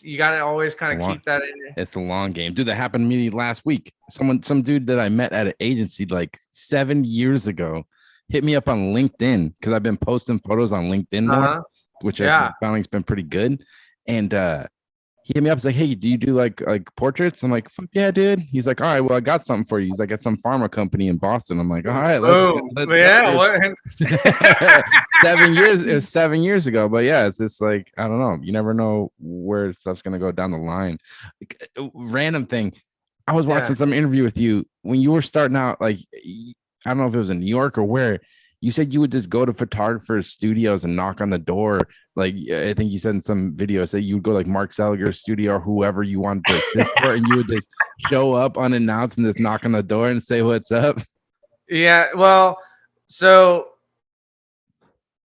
you got to always kind of keep that in your... It's a long game. Dude, that happened to me last week. Some dude that I met at an agency like 7 years ago hit me up on LinkedIn because I've been posting photos on LinkedIn more, which I found has been pretty good. And he hit me up. He's like, hey, do you do like let's I'm like, fuck yeah, dude. He's like, all right, well, I got something for you. He's like, at some pharma company in Boston. I'm like, all right, let's yeah. What? 7 years. It was 7 years ago, but yeah, it's just like, I don't know. You never know where stuff's gonna go down the line. Random thing. I was watching some interview with you when you were starting out. Like, I don't know if it was in New York or where. You said you would just go to photographers' studios and knock on the door. Like, I think you said in some video, say you would go like Mark Seliger's studio or whoever you wanted to assist for, and you would just show up unannounced and just knock on the door and say what's up. Yeah, well, so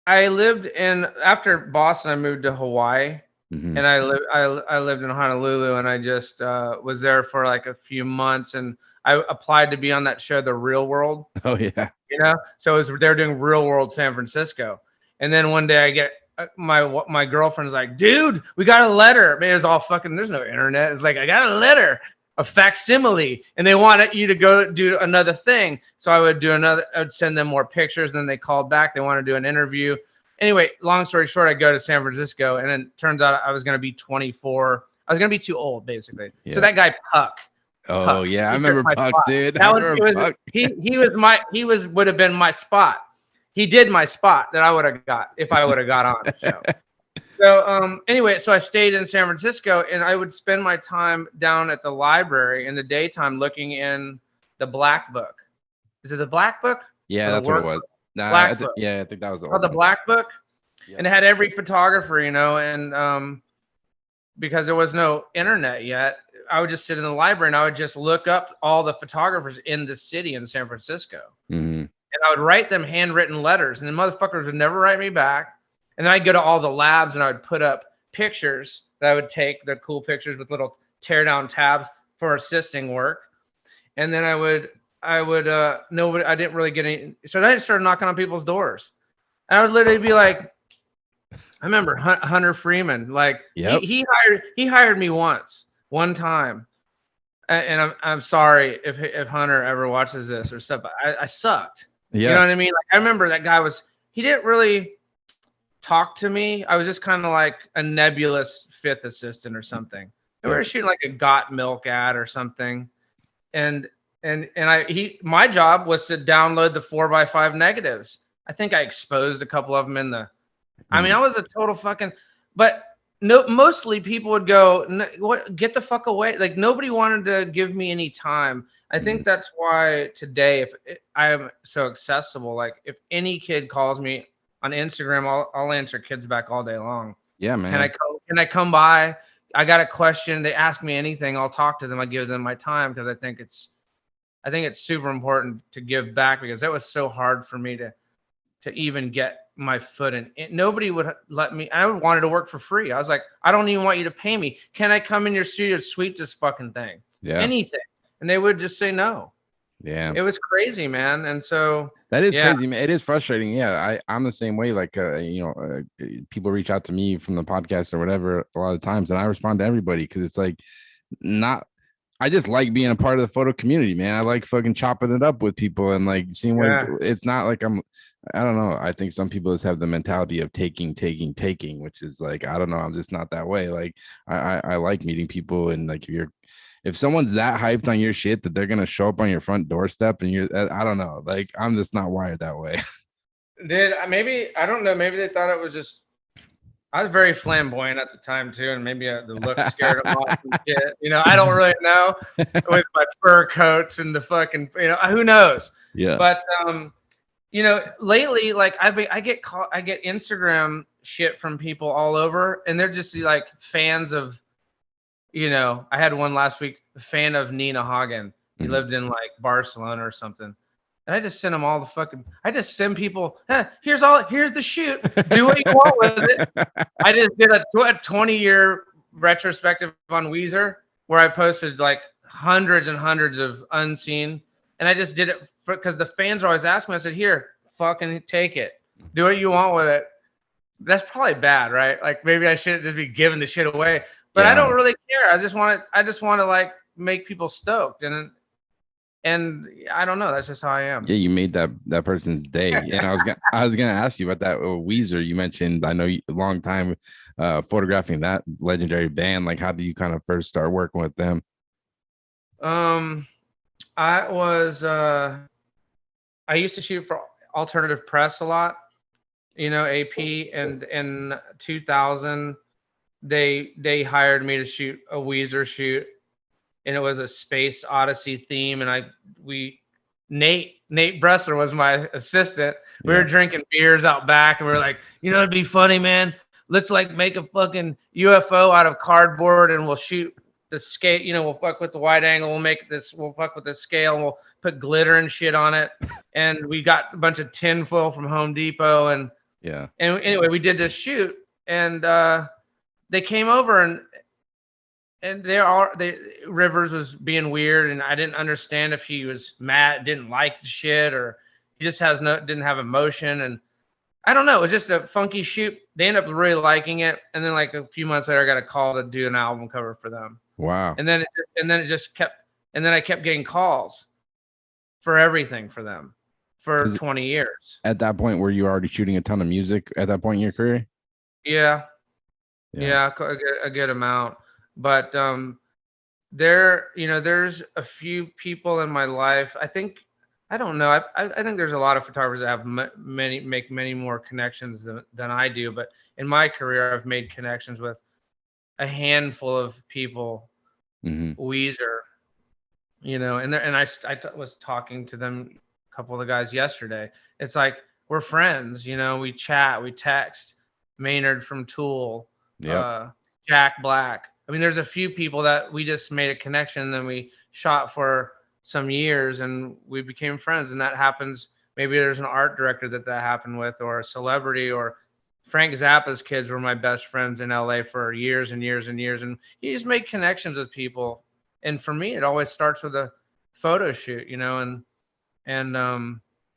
I lived after Boston, I moved to Hawaii, and I lived in Honolulu, and I just was there for like a few months, and I applied to be on that show, The Real World. Oh yeah. So they were doing Real World San Francisco. And then one day I get my girlfriend's like, dude, we got a letter. Man, it was all fucking, there's no internet. It's like, I got a letter, a facsimile, and they wanted you to go do another thing. So I would send them more pictures. And then they called back. They wanted to do an interview. Anyway, long story short, I go to San Francisco, and then it turns out I was going to be 24. I was going to be too old, basically. Yeah. So that guy, Puck. Oh Puck. Yeah, I remember Puck, dude. He would have been my spot. He did my spot that I would have got if I would have got on the show. So anyway, so I stayed in San Francisco, and I would spend my time down at the library in the daytime looking in the Black Book. Is it the Black Book? Yeah, that's what it was. Black Book. I think that was the Black Book. Yeah. And it had every photographer, and because there was no internet yet, I would just sit in the library and I would just look up all the photographers in the city in San Francisco. And I would write them handwritten letters, and the motherfuckers would never write me back. And then I'd go to all the labs and I would put up pictures that I would take, the cool pictures with little tear down tabs for assisting work. And then I didn't really get any. So then I just started knocking on people's doors. And I would literally be like, I remember Hunter Freeman, like he hired me one time. And I'm sorry if Hunter ever watches this or stuff, but I sucked. Yeah. You know what I mean? Like, I remember that guy he didn't really talk to me. I was just kind of like a nebulous fifth assistant or something. And we were shooting like a Got Milk ad or something. And my job was to download the 4x5 negatives. I think I exposed a couple of them in the, I mean, I was a total fucking, but no, mostly people would go, what, get the fuck away. Like, nobody wanted to give me any time. I think that's why today, I am so accessible. Like, if any kid calls me on Instagram, I'll answer kids back all day long. Yeah, man. Can I come by? I got a question. They ask me anything. I'll talk to them. I give them my time because I think it's super important to give back, because that was so hard for me to to even get my foot in. Nobody would let me. I wanted to work for free. I was like, I don't even want you to pay me. Can I come in your studio to sweep this fucking thing? Yeah. Anything. And they would just say no. Yeah. It was crazy, man. And so that is crazy, man. It is frustrating. Yeah, I'm the same way. Like, people reach out to me from the podcast or whatever a lot of times, and I respond to everybody because it's like not. I just like being a part of the photo community, man. I like fucking chopping it up with people and like seeing what it's not like I don't know. I think some people just have the mentality of taking, which is like, I don't know. I'm just not that way. Like I like meeting people, and like if someone's that hyped on your shit that they're gonna show up on your front doorstep and I don't know. Like I'm just not wired that way. Maybe I don't know. Maybe they thought it was just. I was very flamboyant at the time too, and maybe the look scared them off and shit. You know, I don't really know with my fur coats and the fucking, who knows? Yeah. But lately, like I get Instagram shit from people all over, and they're just like fans of, I had one last week, a fan of Nina Hagen. He lived in like Barcelona or something. And I just send them all the fucking. I just send people. Here's the shoot. Do what you want with it. I just did a 20-year retrospective on Weezer where I posted like hundreds and hundreds of unseen, and I just did it because the fans are always asking me. I said, "Here, fucking take it. Do what you want with it." That's probably bad, right? Like maybe I shouldn't just be giving the shit away, but I don't really care. I just want to like make people stoked and I don't know. That's just how I am. Yeah, you made that person's day. And I was gonna ask you about that Weezer. You mentioned, I know a long time photographing that legendary band. Like, how did you kind of first start working with them? I used to shoot for Alternative Press a lot. AP, and in 2000 they hired me to shoot a Weezer shoot. And it was a Space Odyssey theme, and Nate Bressler was my assistant. We were drinking beers out back, and we were like, it'd be funny, man. Let's like make a fucking UFO out of cardboard, and we'll shoot the scale. We'll fuck with the wide angle. We'll fuck with the scale, and we'll put glitter and shit on it. And we got a bunch of tinfoil from Home Depot, and anyway, we did this shoot, and they came over and Rivers was being weird, and I didn't understand if he was mad, didn't like the shit, or he just didn't have emotion, and I don't know. It was just a funky shoot. They ended up really liking it, and then like a few months later, I got a call to do an album cover for them. Wow. And then it just kept, and then I kept getting calls for everything for them for 20 years. At that point, were you already shooting a ton of music at that point in your career? Yeah, a good amount. But there's a few people in my life. I think there's a lot of photographers that have make many more connections than I do. But in my career, I've made connections with a handful of people. Weezer, and I was talking to them, a couple of the guys yesterday. It's like we're friends. We chat, we text. Maynard from Tool, Jack Black. I mean, there's a few people that we just made a connection, and then we shot for some years, and we became friends. And that happens. Maybe there's an art director that happened with, or a celebrity, or Frank Zappa's kids were my best friends in LA for years and years and years. And you just make connections with people. And for me, it always starts with a photo shoot, and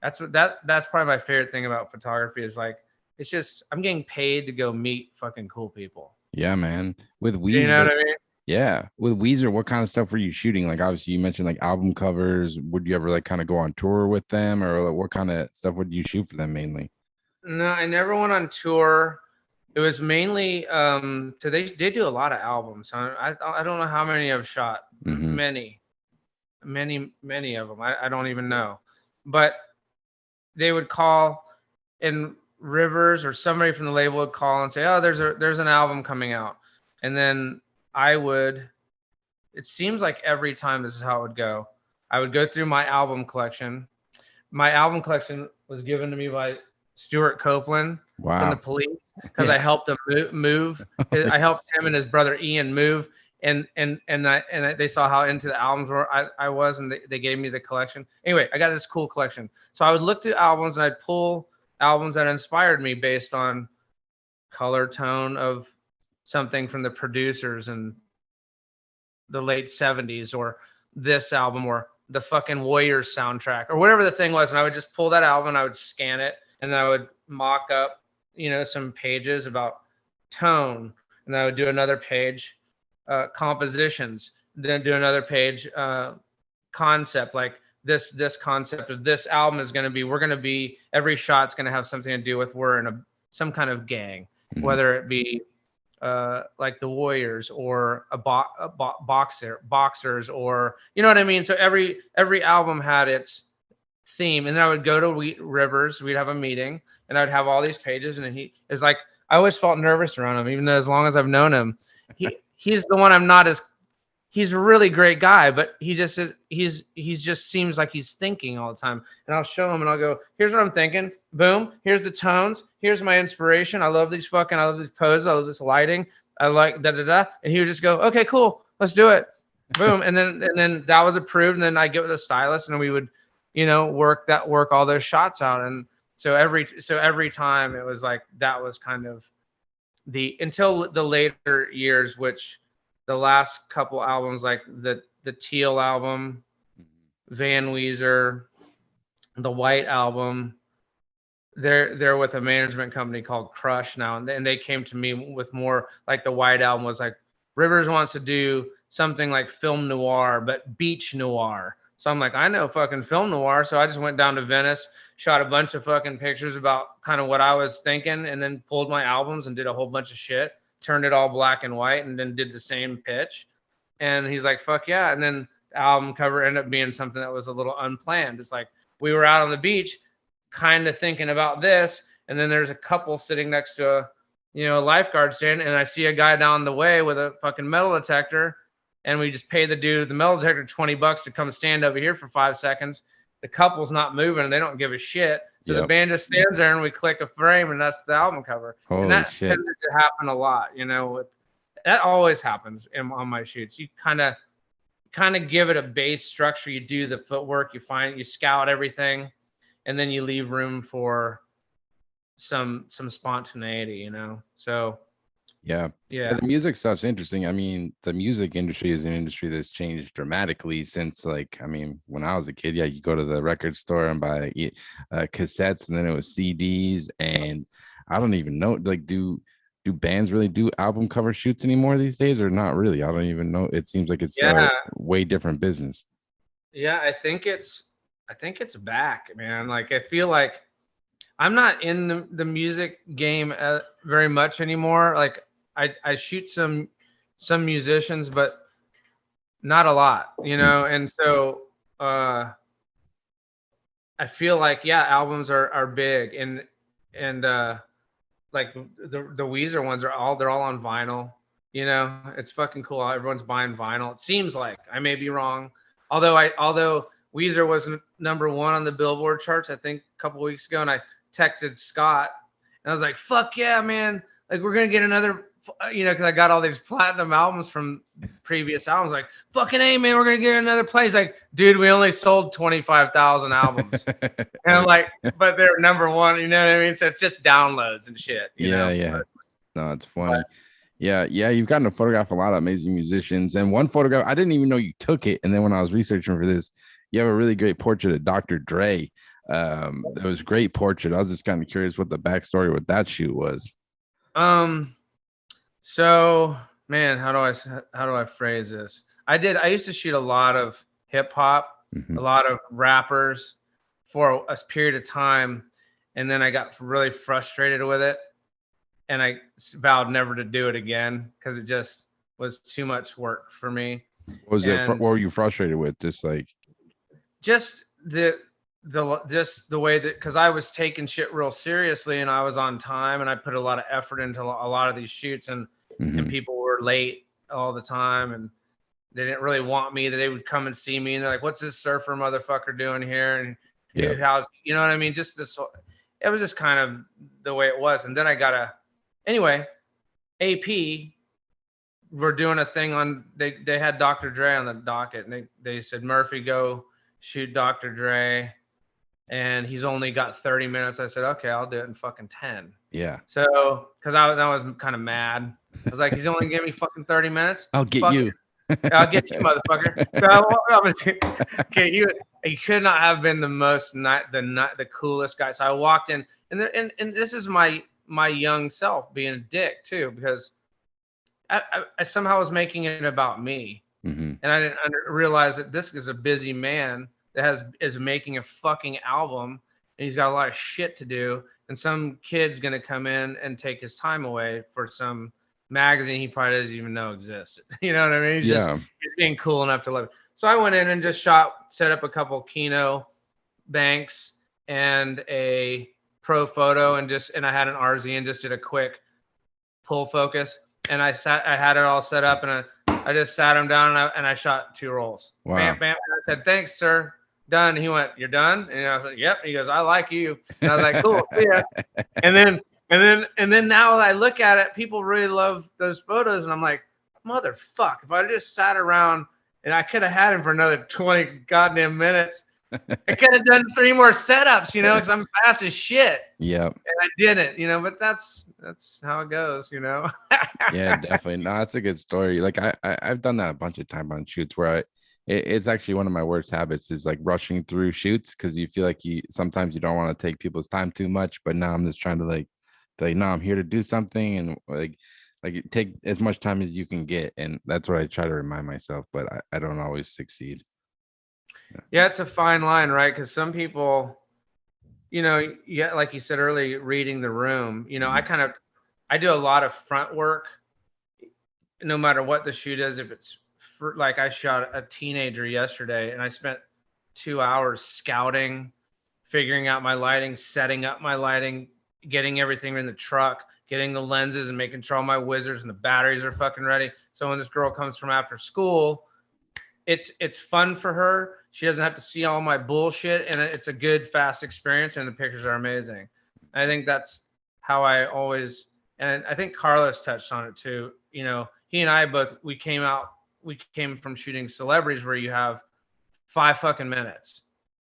that's probably my favorite thing about photography is like, it's just, I'm getting paid to go meet fucking cool people. Yeah, man. With Weezer, you know what I mean? Yeah, with Weezer, what kind of stuff were you shooting? Like, obviously, you mentioned like album covers. Would you ever like kind of go on tour with them, or like, what kind of stuff would you shoot for them mainly? No, I never went on tour. It was mainly so they do a lot of albums. I don't know how many I've shot. Many of them. I don't even know, but they would call and Rivers or somebody from the label would call and say, "Oh, there's an album coming out," and then it seems like every time this is how it would go. I would go through my album collection. My album collection was given to me by Stuart Copeland from the Police because I helped him move. I helped him and his brother Ian move, and they saw how into the albums I was, and they gave me the collection. Anyway, I got this cool collection. So I would look through albums and I'd pull albums that inspired me based on color tone of something from the producers in the late 70s, or this album, or the fucking Warriors soundtrack, or whatever the thing was. And I would just pull that album and I would scan it, and then I would mock up, some pages about tone, and I would do another page, compositions, then do another page, concept, like this concept of this album is going to be, we're going to be, every shot's going to have something to do with, we're in some kind of gang, whether it be like the Warriors, or boxers, or you know what I mean. So every album had its theme, and then I would go to Rivers. We'd have a meeting, and I'd have all these pages, and he is like, I always felt nervous around him, even though as long as I've known him, he's the one I'm not as. He's a really great guy, but he just seems like he's thinking all the time. And I'll show him, and I'll go, here's what I'm thinking. Boom. Here's the tones. Here's my inspiration. I love these poses. I love this lighting. I like da da da. And he would just go, okay, cool, let's do it. Boom. And then that was approved. And then I get with a stylist, and we would, work all those shots out. And so every time it was like, that was kind of until the later years, which the last couple albums, like the Teal album, Van Weezer, the White album, they're with a management company called Crush now, and they came to me with more, like the White album was like, Rivers wants to do something like film noir, but beach noir. So I'm like, I know fucking film noir. So I just went down to Venice, shot a bunch of fucking pictures about kind of what I was thinking, and then pulled my albums and did a whole bunch of shit. Turned it all black and white, and then did the same pitch. And he's like, fuck yeah. And then the album cover ended up being something that was a little unplanned. It's like, we were out on the beach kind of thinking about this, and then there's a couple sitting next to a lifeguard stand, and I see a guy down the way with a fucking metal detector, and we just pay the dude the metal detector $20 to come stand over here for 5 seconds. The couple's not moving, and they don't give a shit. So the band just stands there, and we click a frame, and that's the album cover. Holy and that shit. tended to happen a lot, that always happens on my shoots. You kind of give it a base structure. You do the footwork, you scout everything, and then you leave room for some spontaneity, So Yeah. The music stuff's interesting. I mean, the music industry is an industry that's changed dramatically since, like, I mean, when I was a kid, you go to the record store and buy cassettes, and then it was CDs. And I don't even know, like, do bands really do album cover shoots anymore these days, or not really? I don't even know. It seems like it's a way different business. Yeah, I think it's back, man. Like, I feel like I'm not in the music game very much anymore. Like, I shoot some musicians, but not a lot, And so I feel like, albums are big, and like the Weezer ones they're all on vinyl. It's fucking cool. Everyone's buying vinyl. It seems like, I may be wrong. Although Weezer was number 1 on the Billboard charts, I think a couple weeks ago, and I texted Scott, and I was like, fuck yeah, man. Like, we're going to get another, because I got all these platinum albums from previous albums. Like, fucking A, man, we're going to get another play. He's like, dude, we only sold 25,000 albums. And I'm like, but they're number 1, you know what I mean? So it's just downloads and shit. Yeah. No, it's funny. But, yeah, you've gotten to photograph a lot of amazing musicians. And one photograph, I didn't even know you took it. And then when I was researching for this, you have a really great portrait of Dr. Dre. It was a great portrait. I was just kind of curious what the backstory with that shoot was. So, man, how do I phrase this? I used to shoot a lot of hip hop, a lot of rappers for a period of time, and then I got really frustrated with it, and I vowed never to do it again because it just was too much work for me. What were you frustrated with? Just the way that, because I was taking shit real seriously, and I was on time, and I put a lot of effort into a lot of these shoots, and people were late all the time, and they didn't really want me. That they would come and see me, and they're like, "What's this surfer motherfucker doing here?" And how's, you know what I mean? Just this, it was just kind of the way it was. And then I got AP were doing a thing on, they had Dr. Dre on the docket, and they said, Murphy, go shoot Dr. Dre. and he's only got 30 minutes. I said, okay, I'll do it in fucking 10. Yeah. So, because I was kind of mad. I was like, he's only giving me fucking 30 minutes. I'll get Fuck you. I'll get you, motherfucker. So okay, you could not have been the the coolest guy. So I walked in, and this is my young self being a dick too, because I somehow was making it about me, Mm-hmm. and I didn't realize that this is a busy man that is making a fucking album, and he's got a lot of shit to do, and some kid's gonna come in and take his time away for some magazine he probably doesn't even know exists. You know what I mean? He's being cool enough to love it. So I went in and just set up a couple Kino banks and a pro photo, and I had an RZ and just did a quick pull focus, and I had it all set up, and I just sat him down, and I shot 2 rolls. Wow. Bam, bam. And I said, thanks, sir. Done. He went, you're done? And I was like, yep. He goes, I like you. And I was like, cool, see ya. And then now I look at it, people really love those photos, and I'm like, motherfuck, if I just sat around and I could have had him for another 20 goddamn minutes, I could have done 3 more setups, because I'm fast as shit. Yep. And I didn't, but that's how it goes, Yeah, definitely. No, that's a good story. Like I've done that a bunch of times on shoots where it's actually one of my worst habits is like rushing through shoots, because you feel like sometimes you don't want to take people's time too much, but now I'm just trying to like no, I'm here to do something, and like take as much time as you can get, and that's what I try to remind myself, but I don't always succeed. Yeah, it's a fine line, right? Because some people, like you said earlier, reading the room, I do a lot of front work, no matter what the shoot is. If it's like I shot a teenager yesterday, and I spent 2 hours scouting, figuring out my lighting, setting up my lighting, getting everything in the truck, getting the lenses, and making sure all my Weezers and the batteries are fucking ready. So when this girl comes from after school, it's fun for her. She doesn't have to see all my bullshit, and it's a good, fast experience, and the pictures are amazing. I think that's how I always, and I think Carlos touched on it too. He and I both, we came from shooting celebrities where you have 5 fucking minutes,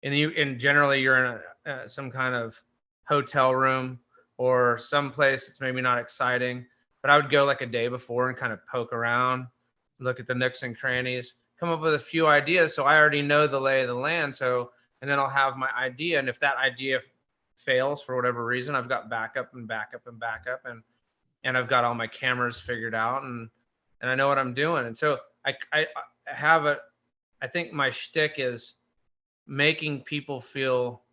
and generally you're in some kind of hotel room or someplace that's maybe not exciting. But I would go like a day before and kind of poke around, look at the nooks and crannies, come up with a few ideas, so I already know the lay of the land. And then I'll have my idea, and if that idea fails for whatever reason, I've got backup and backup and backup, and I've got all my cameras figured out, and I know what I'm doing. And so I think my shtick is making people feel,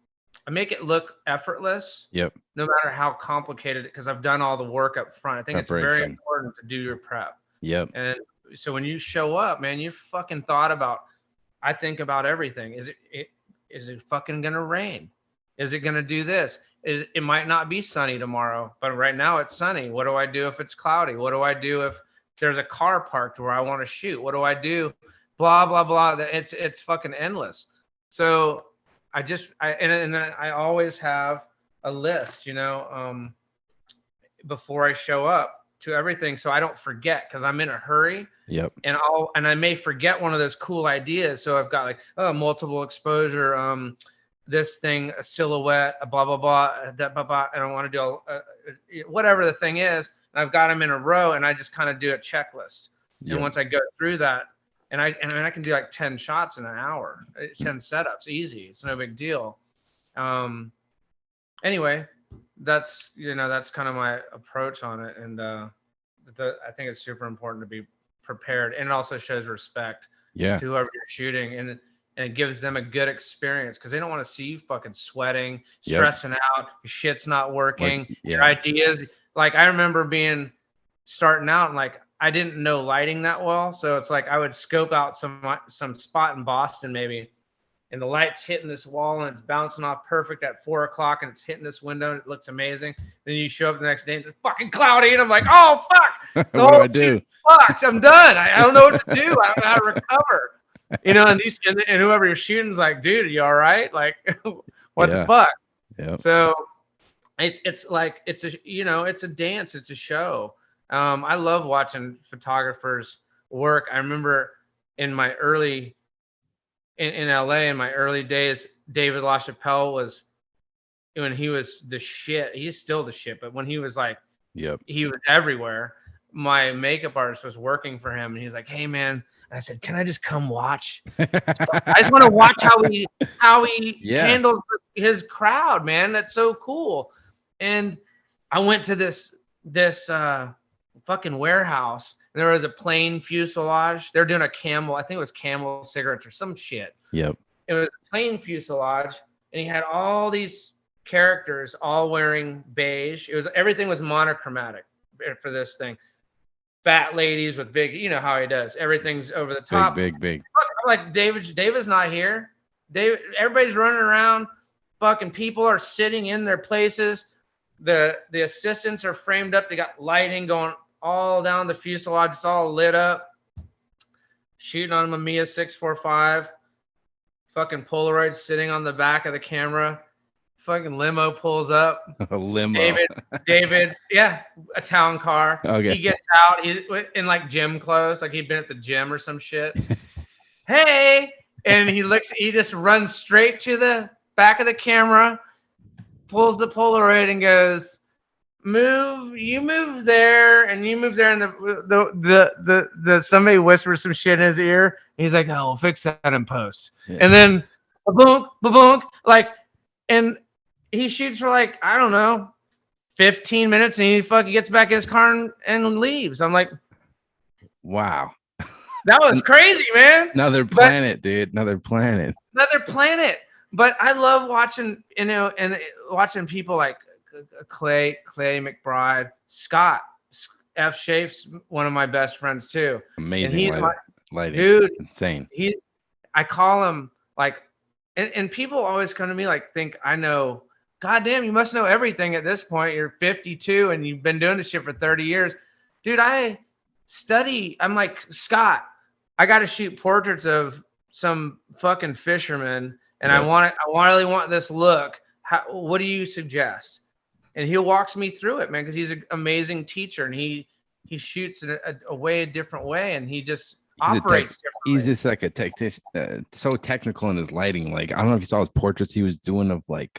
I make it look effortless. Yep. No matter how complicated, because I've done all the work up front. I think it's very important to do your prep. Yep. And so when you show up, man, you fucking thought about, I think about everything. Is it fucking gonna rain? Is it gonna do this? It might not be sunny tomorrow, but right now it's sunny. What do I do if it's cloudy? What do I do if there's a car parked where I want to shoot? What do I do? Blah blah blah. It's fucking endless. So and then I always have a list, before I show up to everything, so I don't forget, because I'm in a hurry. Yep. And I may forget one of those cool ideas. So I've got like multiple exposure, this thing, a silhouette, a blah blah blah, blah blah. I don't want to do whatever the thing is. And I've got them in a row, and I just kind of do a checklist. Yep. And once I go through that, and I can do like 10 shots in an hour, 10 setups, easy. It's no big deal. Anyway, that's kind of my approach on it, and I think it's super important to be prepared, and it also shows respect to whoever you're shooting, and it gives them a good experience, because they don't want to see you fucking sweating, stressing out, your shit's not working, your ideas. Like I remember starting out, and like I didn't know lighting that well, so it's like I would scope out some spot in Boston maybe, and the light's hitting this wall, and it's bouncing off perfect at 4 o'clock, and it's hitting this window, and it looks amazing. Then you show up the next day, and it's fucking cloudy, and I'm like, oh fuck, what do I do? Fucked. I'm done. I don't know what to do. I don't know how to recover. And whoever you're shooting's like, dude, are you all right? Like, what the fuck? Yeah. So it's like it's a dance. It's a show. I love watching photographers work. I remember in my in LA in my early days David LaChapelle was when he was the shit. He's still the shit, but when he was like, Yep. he was everywhere. My makeup artist was working for him, and he's like, "Hey, man," and I said, "Can I just come watch? I just want to watch how he handles his crowd, man. That's so cool." And I went to this fucking warehouse, and there was a plain fuselage. They're doing a Camel. I think it was Camel cigarettes or some shit. Yep. It was a plain fuselage, and he had all these characters all wearing beige. Everything was monochromatic for this thing. Fat ladies with big, you know how he does. Everything's over the top. Big. I'm like, David's not here. Everybody's running around. Fucking people are sitting in their places. The assistants are framed up. They got lighting going all down the fuselage. It's all lit up. Shooting on a Mamiya 645. Fucking Polaroid sitting on the back of the camera. Fucking limo pulls up. A limo. David, yeah, a town car. Okay. He gets out. He's in like gym clothes, like he'd been at the gym or some shit. Hey, and he just runs straight to the back of the camera, pulls the Polaroid and goes, you move there, and you move there, and the somebody whispers some shit in his ear. He's like, "Oh, we'll fix that in post." Yeah. And then ba-boonk, like, and he shoots for like, I don't know, 15 minutes, and he fucking gets back in his car and leaves. I'm like, wow. That was crazy, man. Another planet, dude. Another planet. But I love watching, and watching people like Clay McBride, Scott F. Shafe's one of my best friends too. Amazing. And he's lighting. Dude, insane. I call him like, and people always come to me like, think I know. God damn, you must know everything at this point. You're 52 and you've been doing this shit for 30 years. Dude, I study. I'm like, Scott, I got to shoot portraits of some fucking fishermen, and yep. I really want this look. What do you suggest? And he walks me through it, man, because he's an amazing teacher, and he shoots in a different way, and he just operates differently. He's just like a technician, so technical in his lighting. Like, I don't know if you saw his portraits he was doing of like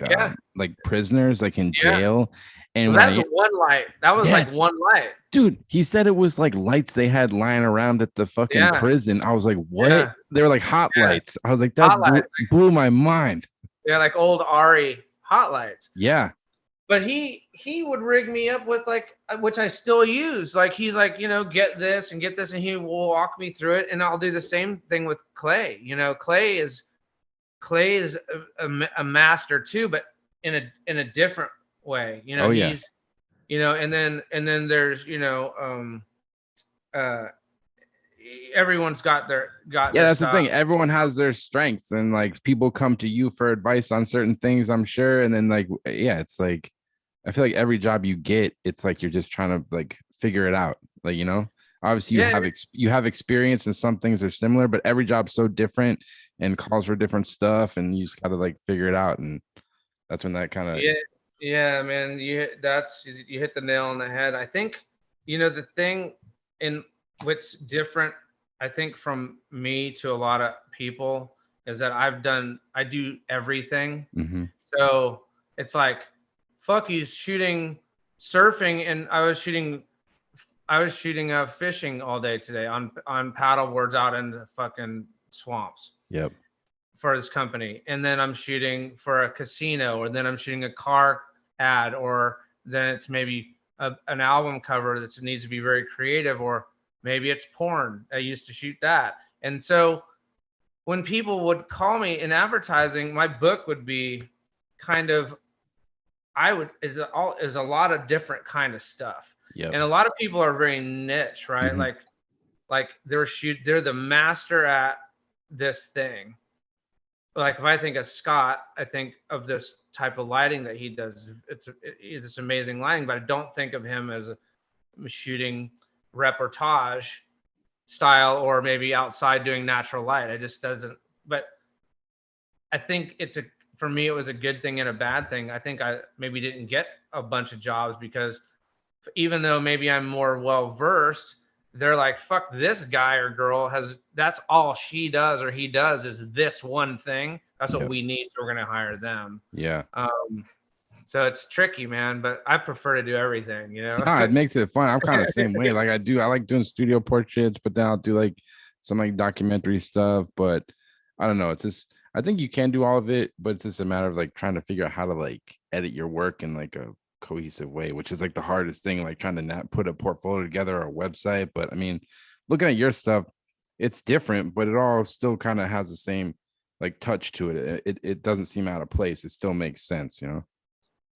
prisoners like in jail. And that was one light. That was like one light. Dude, he said it was like lights they had lying around at the fucking prison. I was like, what? Yeah. They were like hot lights. I was like, that blew my mind. They're like old Ari hot lights. Yeah. But he would rig me up with like, which I still use. Like, he's like, get this, and he will walk me through it. And I'll do the same thing with Clay. Clay is a master too, but in a different way. He's, and then there's, everyone's got their that's stuff. The thing. Everyone has their strengths, and like people come to you for advice on certain things, I'm sure. And then like, it's like, I feel like every job you get, it's like you're just trying to like figure it out. Like, obviously you have experience, and some things are similar, but every job's so different and calls for different stuff, and you just gotta like figure it out. And that's when that kind of man, you hit the nail on the head. I think the thing in what's different, I think, from me to a lot of people is that I do everything. Mm-hmm. So it's like, fuck, he's shooting surfing, and I was shooting fishing all day today on paddle boards out in the fucking swamps. Yep. For his company. And then I'm shooting for a casino, or then I'm shooting a car ad, or then it's maybe an album cover that needs to be very creative, or maybe it's porn. I used to shoot that. And so when people would call me in advertising, my book would be kind of, is a lot of different kind of stuff. Yep. And a lot of people are very niche, right? Mm-hmm. Like they're the master at this thing. Like, if I think of Scott, I think of this type of lighting that he does. It's amazing lighting, but I don't think of him as shooting reportage style, or maybe outside doing natural light. It just doesn't. But I think for me, it was a good thing and a bad thing. I think I maybe didn't get a bunch of jobs because even though maybe I'm more well-versed, they're like, fuck, this guy or girl that's all she does or he does is this one thing. That's what Yep. we need. So we're going to hire them. Yeah. So it's tricky, man, but I prefer to do everything, you know? Nah, it makes it fun. I'm kind of the same way. Like I like doing studio portraits, but then I'll do like some like documentary stuff. But I don't know. It's just I think you can do all of it, but it's just a matter of like trying to figure out how to like edit your work in like a cohesive way, which is like the hardest thing, like trying to not put a portfolio together or a website. But I mean, looking at your stuff, it's different, but it all still kind of has the same like touch to it. It doesn't seem out of place. It still makes sense, you know?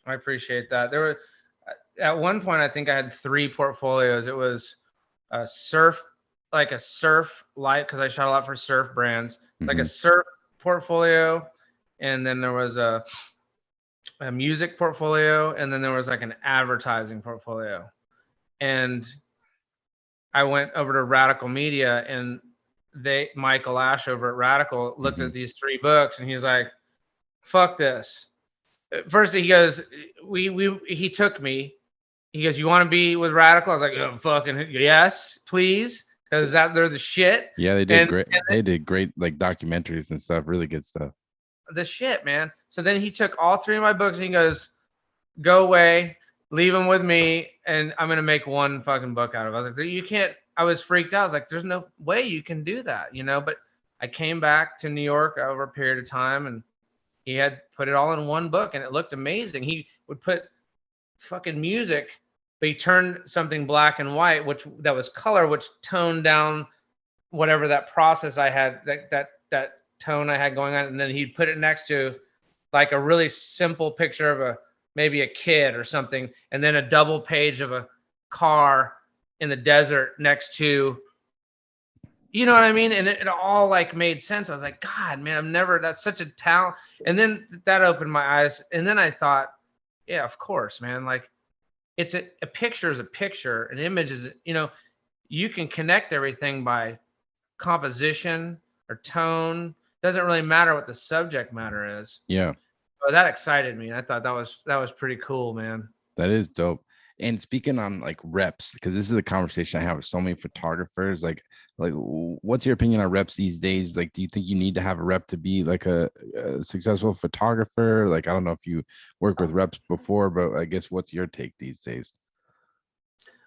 I appreciate that. There were at one point I think I had 3 portfolios. It was a surf, like a surf light, because I shot a lot for surf brands, like a surf portfolio, and then there was a music portfolio, and then there was like an advertising portfolio. And I went over to Radical Media, and Michael Ash over at Radical looked at these 3 books, and he's like, "Fuck this." First he goes, he took me. He goes, "You want to be with Radical?" I was like, "Oh, fucking yes, please," because they're the shit. Yeah, they did And great. They did great like documentaries and stuff. Really good stuff. the shit, man. So then he took all 3 of my books and he goes, "Go away, leave them with me, and I'm gonna make one fucking book out of it." I was like, "You can't." I was freaked out. I was like, "There's no way you can do that," you know. But I came back to New York over a period of time, and he had put it all in one book, and it looked amazing. He would put fucking music, but he turned something black and white, that was color, which toned down whatever that process I had, that tone I had going on, and then he'd put it next to like a really simple picture of maybe a kid or something, and then a double page of a car in the desert next to, you know what I mean? And it all like made sense. I was like, God, man, that's such a talent. And then that opened my eyes. And then I thought, yeah, of course, man. Like it's a picture is a picture. An image is, you know, you can connect everything by composition or tone. Doesn't really matter what the subject matter is. Yeah. Oh, that excited me. I thought that was pretty cool, man. That is dope. And speaking on like reps, because this is a conversation I have with so many photographers. Like, what's your opinion on reps these days? Like, do you think you need to have a rep to be like a successful photographer? Like, I don't know if you work with reps before, but I guess what's your take these days?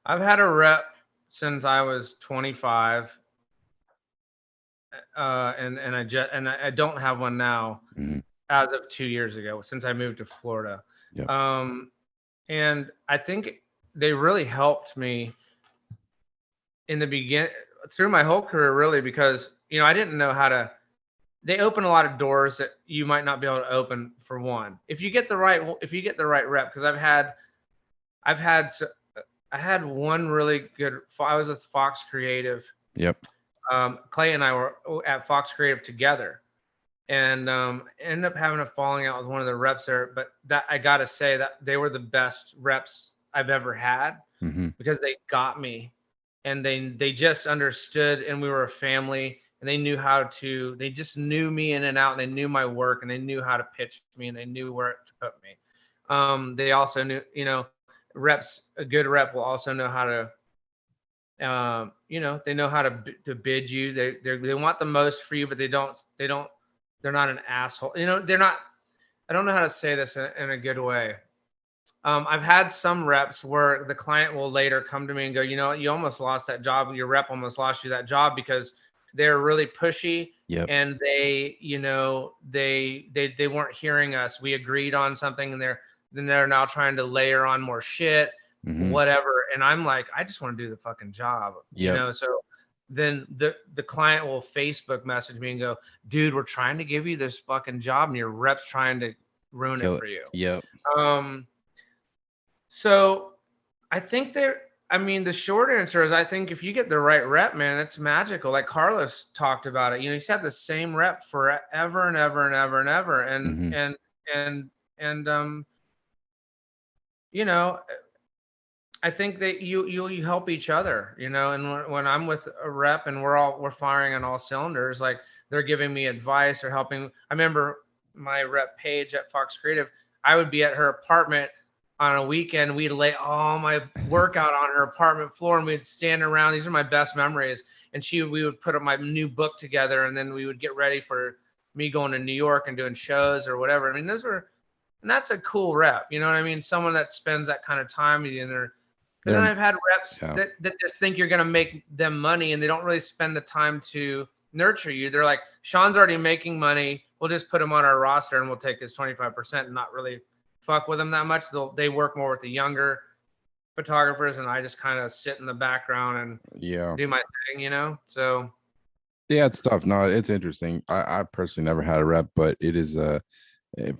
I've had a rep since I was 25, and I don't have one now as of 2 years ago since I moved to Florida. Yep. And I think they really helped me in the beginning through my whole career, really, because, you know, I didn't know how to. They open a lot of doors that you might not be able to open for one. If you get the right rep, because I had one really good. I was with Fox Creative. Yep. Clay and I were at Fox Creative together, and ended up having a falling out with one of the reps there. But that I gotta say that they were the best reps I've ever had, because they got me, and they just understood, and we were a family, and they just knew me in and out, and they knew my work, and they knew how to pitch me, and they knew where to put me. They also knew, you know, a good rep will also know how to. You know, they know how to bid you. They want the most for you, but they're not an asshole. You know, they're not. I don't know how to say this in a good way. I've had some reps where the client will later come to me and go, you know, you almost lost that job. Your rep almost lost you that job because they're really pushy. Yep. And they, you know, they weren't hearing us. We agreed on something, and they're now trying to layer on more shit, whatever. And I'm like, I just want to do the fucking job, you know? So then the client will Facebook message me and go, dude, we're trying to give you this fucking job, and your rep's trying to ruin it for you. Yep. So I think the short answer is, I think if you get the right rep, man, it's magical. Like Carlos talked about it. You know, he's had the same rep forever and ever and ever and ever. And you know, I think that you help each other, you know, and when I'm with a rep and we're firing on all cylinders, like they're giving me advice or helping. I remember my rep Paige at Fox Creative, I would be at her apartment on a weekend. We'd lay all my work out on her apartment floor, and we'd stand around. These are my best memories. And we would put up my new book together, and then we would get ready for me going to New York and doing shows or whatever. I mean, and that's a cool rep. You know what I mean? Someone that spends that kind of time with you, and and then I've had reps that just think you're going to make them money, and they don't really spend the time to nurture you. They're like, Sean's already making money. We'll just put him on our roster and we'll take his 25% and not really fuck with them that much. They work more with the younger photographers, and I just kind of sit in the background and do my thing, you know? So yeah, it's tough. No, it's interesting. I personally never had a rep, but it is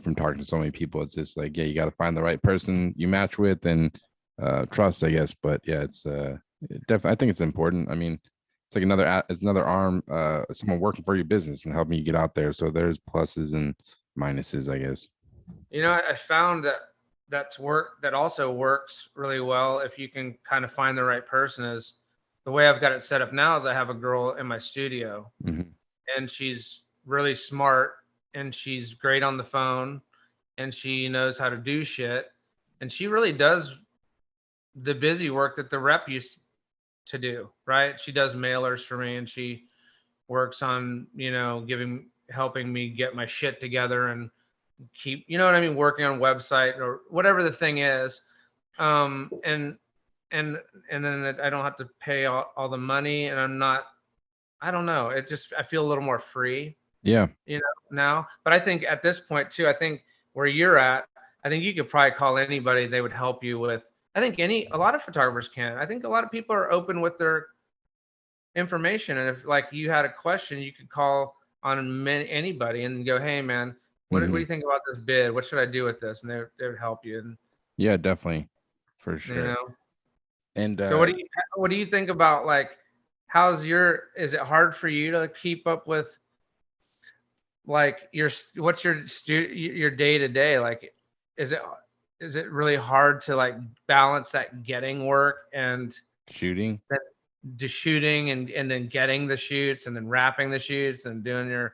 from talking to so many people, it's just like, yeah, you got to find the right person you match with and trust, I guess. But yeah, it's definitely, I think it's important. I mean, it's like another arm, someone working for your business and helping you get out there. So there's pluses and minuses, I guess. You know, I found that also works really well if you can kind of find the right person. Is the way I've got it set up now is I have a girl in my studio, and she's really smart, and she's great on the phone, and she knows how to do shit, and she really does the busy work that the rep used to do, right? She does mailers for me, and she works on, you know, helping me get my shit together and keep, you know what I mean, working on website or whatever the thing is. And then I don't have to pay all the money, and I don't know. I feel a little more free. Yeah. You know, now. But I think at this point too, I think where you're at, I think you could probably call anybody. They would help you with, I think a lot of photographers can. I think a lot of people are open with their information. And if like you had a question, you could call on anybody and go, hey man, what do you think about this bid? What should I do with this? And they would help you. And yeah, definitely, for sure. You know. And so what do you think about, like, is it hard for you to keep up with, like, what's your day to day? Like, is it really hard to like balance that getting work and shooting, and then getting the shoots and then wrapping the shoots and doing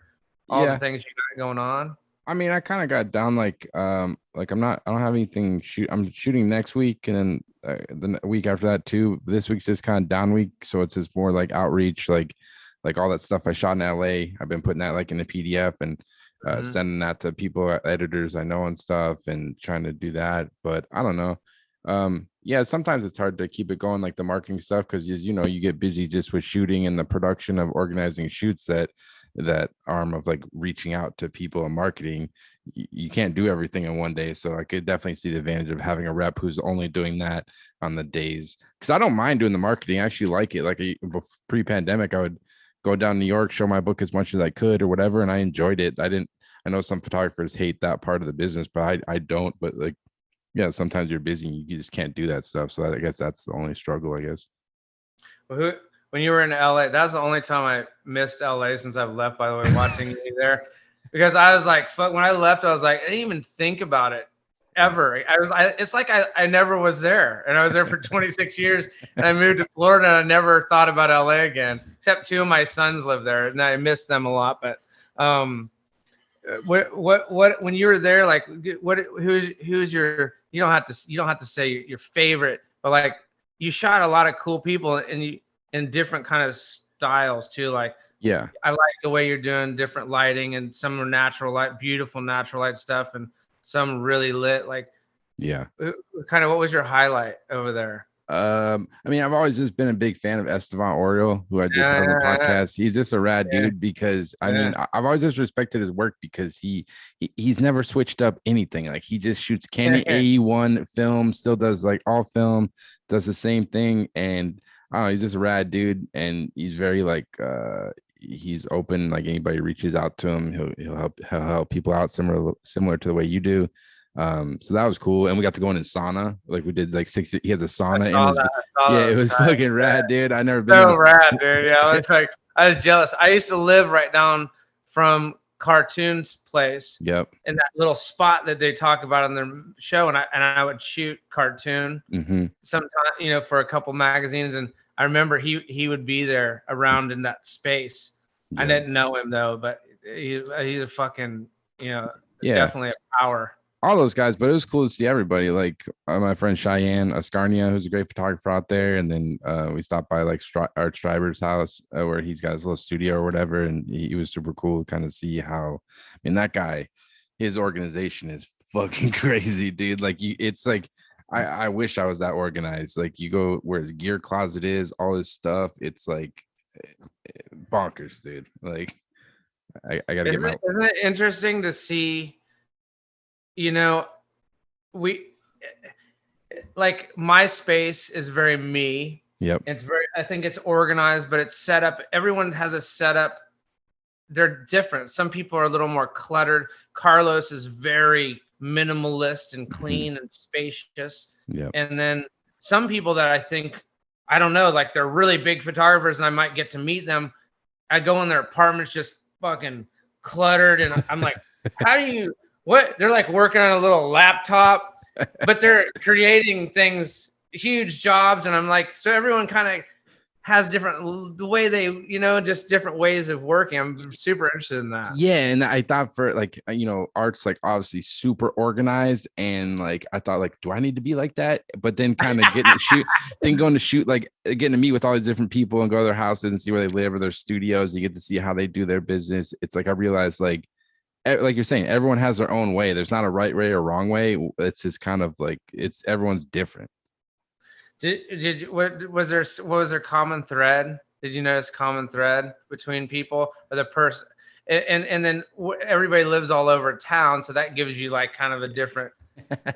all the things you got going on? I mean, I kind of got down like I don't have anything I'm shooting next week, and then the week after that too. This week's just kind of down week, so it's just more like outreach, like all that stuff I shot in LA. I've been putting that like in a PDF and sending that to people, editors I know and stuff, and trying to do that. But I don't know. Yeah, sometimes it's hard to keep it going, like the marketing stuff, because you know, you get busy just with shooting and the production of organizing shoots, that arm of like reaching out to people and marketing. You can't do everything in one day. So I could definitely see the advantage of having a rep who's only doing that on the days, because I don't mind doing the marketing. I actually like it. Like pre-pandemic, I would go down to New York, show my book as much as I could or whatever, and I enjoyed it. I know some photographers hate that part of the business, but I don't. But like, yeah, sometimes you're busy and you just can't do that stuff. So I guess that's the only struggle, I guess. Well, when you were in LA, that's the only time I missed LA since I've left, by the way, watching you there. Because I was like, fuck, when I left, I was like, I didn't even think about it ever. It's like I never was there. And I was there for 26 years, and I moved to Florida, and I never thought about LA again, except two of my sons live there, and I miss them a lot. But what when you were there, like, who's your, you don't have to say your favorite, but like, you shot a lot of cool people in different kind of styles too. Like, yeah, I like the way you're doing different lighting, and some are natural light, beautiful natural light stuff, and some really lit. Like, yeah, kind of, what was your highlight over there? I mean, I've always just been a big fan of Esteban Oriol, who I just had on the podcast. He's just a rad dude, because I mean, I've always just respected his work, because he's never switched up anything. Like, he just shoots Canon AE1 film, still does like all film, does the same thing. And I don't know, he's just a rad dude, and he's very like he's open. Like, anybody reaches out to him, he'll help people out, similar to the way you do. So that was cool, and we got to go in his sauna. Like, we did like 60. He has a sauna in his. Yeah, it was fucking rad, dude. I never been. So rad, dude. Yeah, I was jealous. I used to live right down from Cartoon's place. Yep. In that little spot that they talk about on their show, and I would shoot Cartoon sometime, you know, for a couple magazines, and I remember he would be there around in that space. Yep. I didn't know him though, but he's a fucking, you know, definitely a power. all those guys, but it was cool to see everybody. Like my friend Cheyenne Ascarnia, who's a great photographer out there, and then we stopped by like Art Stryber's house where he's got his little studio or whatever, and he was super cool to kind of see how. I mean, that guy, his organization is fucking crazy, dude. Like it's like I wish I was that organized. Like you go where his gear closet is, all his stuff. It's like bonkers, dude. Like I gotta get my. Isn't it interesting to see? You know, we like my space is very me. Yep. It's very, I think it's organized, but it's set up. Everyone has a setup. They're different. Some people are a little more cluttered. Carlos is very minimalist and clean and spacious. Yeah. And then some people that I think, I don't know, like they're really big photographers and I might get to meet them. I go in their apartments just fucking cluttered. And I'm like, how do you, what? They're like working on a little laptop, but they're creating things, huge jobs. And I'm like, so everyone kind of has different, the way they, just different ways of working. I'm super interested in that. Yeah, and I thought for like art's like obviously super organized, and like I thought like, do I need to be like that? But then kind of getting to shoot, then going to shoot, like getting to meet with all these different people and go to their houses and see where they live or their studios. You get to see how they do their business. It's like I realized like you're saying, everyone has their own way. There's not a right way or wrong way. It's just kind of like everyone's different. What was there common thread? Did you notice common thread between people or the person? And then everybody lives all over town, so that gives you like kind of a different.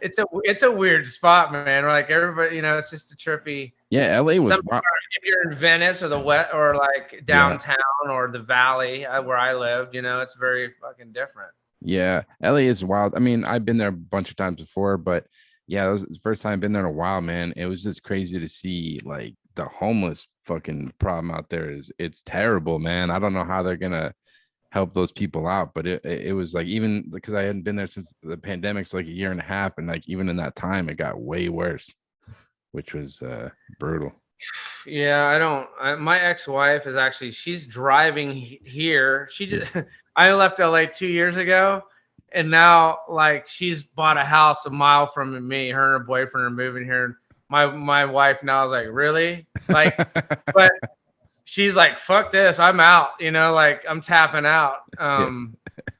It's a weird spot, man. We're like everybody, it's just a trippy. Yeah, LA was. If you're in Venice or the wet or like downtown or the valley where I lived, it's very fucking different. Yeah, LA is wild. I mean, I've been there a bunch of times before, but yeah, it was the first time I've been there in a while, man. It was just crazy to see like the homeless fucking problem out there it's terrible, man. I don't know how they're gonna help those people out, but it was like, even because I hadn't been there since the pandemic, so like a year and a half, and like even in that time it got way worse, which was brutal. Yeah, my ex-wife is actually, she's driving here. She did. I left LA 2 years ago. And now, like, she's bought a house a mile from me. Her and her boyfriend are moving here. My wife now is like, really? Like, but she's like, fuck this. I'm out. Like, I'm tapping out.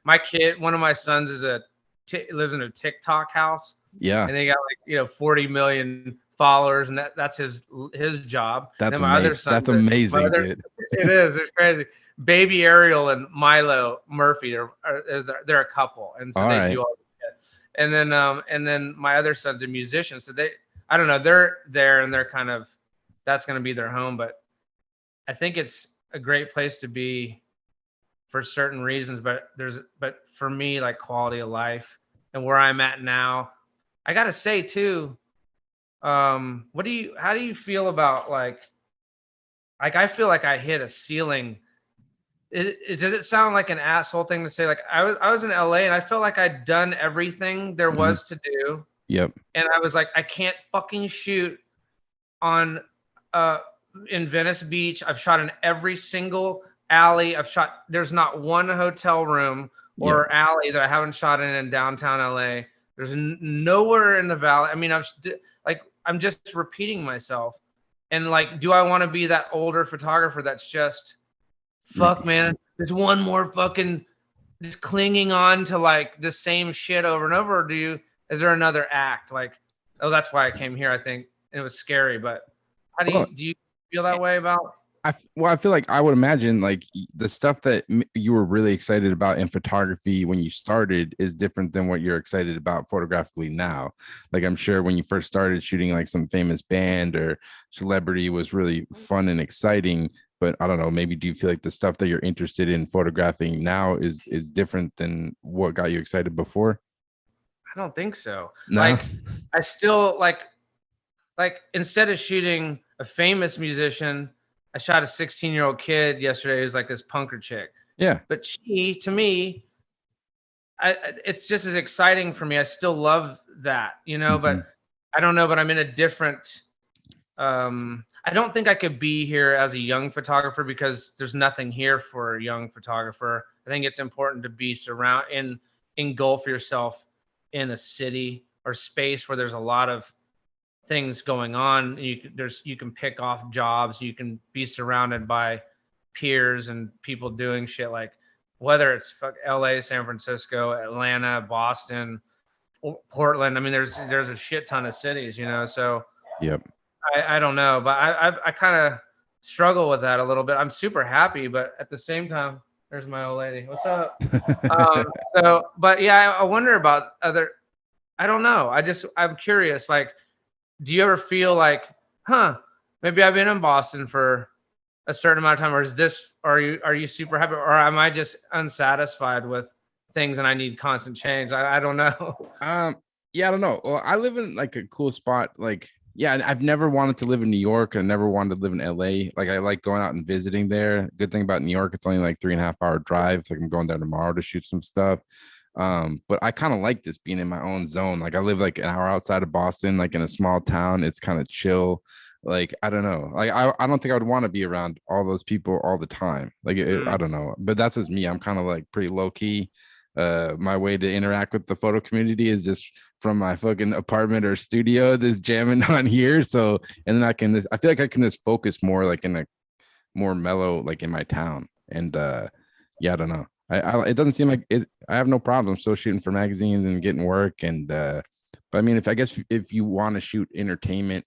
My kid, one of my sons lives in a TikTok house. Yeah. And they got like 40 million followers, and that's his job. That's my amazing. other son, that's amazing, dude. It is. It's crazy. Baby Ariel and Milo Murphy they're a couple, and so they do all this shit. And then my other son's a musician, so I don't know, they're there and they're kind of, that's going to be their home. But I think it's a great place to be for certain reasons. But for me, like quality of life and where I'm at now, I got to say too. How do you feel about like I feel like I hit a ceiling. Does it sound like an asshole thing to say? Like I was in LA and I felt like I'd done everything there was to do. Yep. And I was like, I can't fucking shoot on in Venice Beach. I've shot in every single alley. There's not one hotel room or alley that I haven't shot in downtown LA. There's nowhere in the valley. I mean, I'm just repeating myself. And like, do I want to be that older photographer that's just, fuck, man, there's one more fucking just clinging on to like the same shit over and over? Or is there another act? Like, oh, that's why I came here, I think. It was scary, but do you feel that way about? I feel like I would imagine like the stuff that you were really excited about in photography when you started is different than what you're excited about photographically now. Like I'm sure when you first started shooting like some famous band or celebrity was really fun and exciting, but I don't know, maybe do you feel like the stuff that you're interested in photographing now is different than what got you excited before? I don't think so. No? Like I still like instead of shooting a famous musician, I shot a 16-year-old kid yesterday who's like this punker chick. Yeah. But she, to me, it's just as exciting for me. I still love that, but I don't know, but I'm in a different, I don't think I could be here as a young photographer because there's nothing here for a young photographer. I think it's important to be engulf yourself in a city or space where there's a lot of things going on. You can pick off jobs. You can be surrounded by peers and people doing shit, like whether it's LA, San Francisco, Atlanta, Boston, Portland. I mean, there's a shit ton of cities, So Yep. I don't know, but I kind of struggle with that a little bit. I'm super happy, but at the same time, there's my old lady. What's up? But yeah, I wonder about other. I don't know. I'm curious. Like, do you ever feel like, maybe I've been in Boston for a certain amount of time, or are you super happy, or am I just unsatisfied with things and I need constant change? I don't know. Yeah, I don't know. Well, I live in like a cool spot. Like, yeah, I've never wanted to live in New York. I never wanted to live in LA. Like, I like going out and visiting there. Good thing about New York, it's only like 3.5 hour drive. It's like I'm going there tomorrow to shoot some stuff. But I kind of like this being in my own zone. Like, I live like an hour outside of Boston, like in a small town. It's kind of chill. Like, I don't know. Like, I don't think I would want to be around all those people all the time. Like, I don't know. But that's just me. I'm kind of like pretty low key. My way to interact with the photo community is just from my fucking apartment or studio, this jamming on here. So, and then I feel like I can just focus more like in a more mellow, like in my town. And yeah, I don't know. It doesn't seem like it. I have no problem still shooting for magazines and getting work. And but I mean, if you want to shoot entertainment,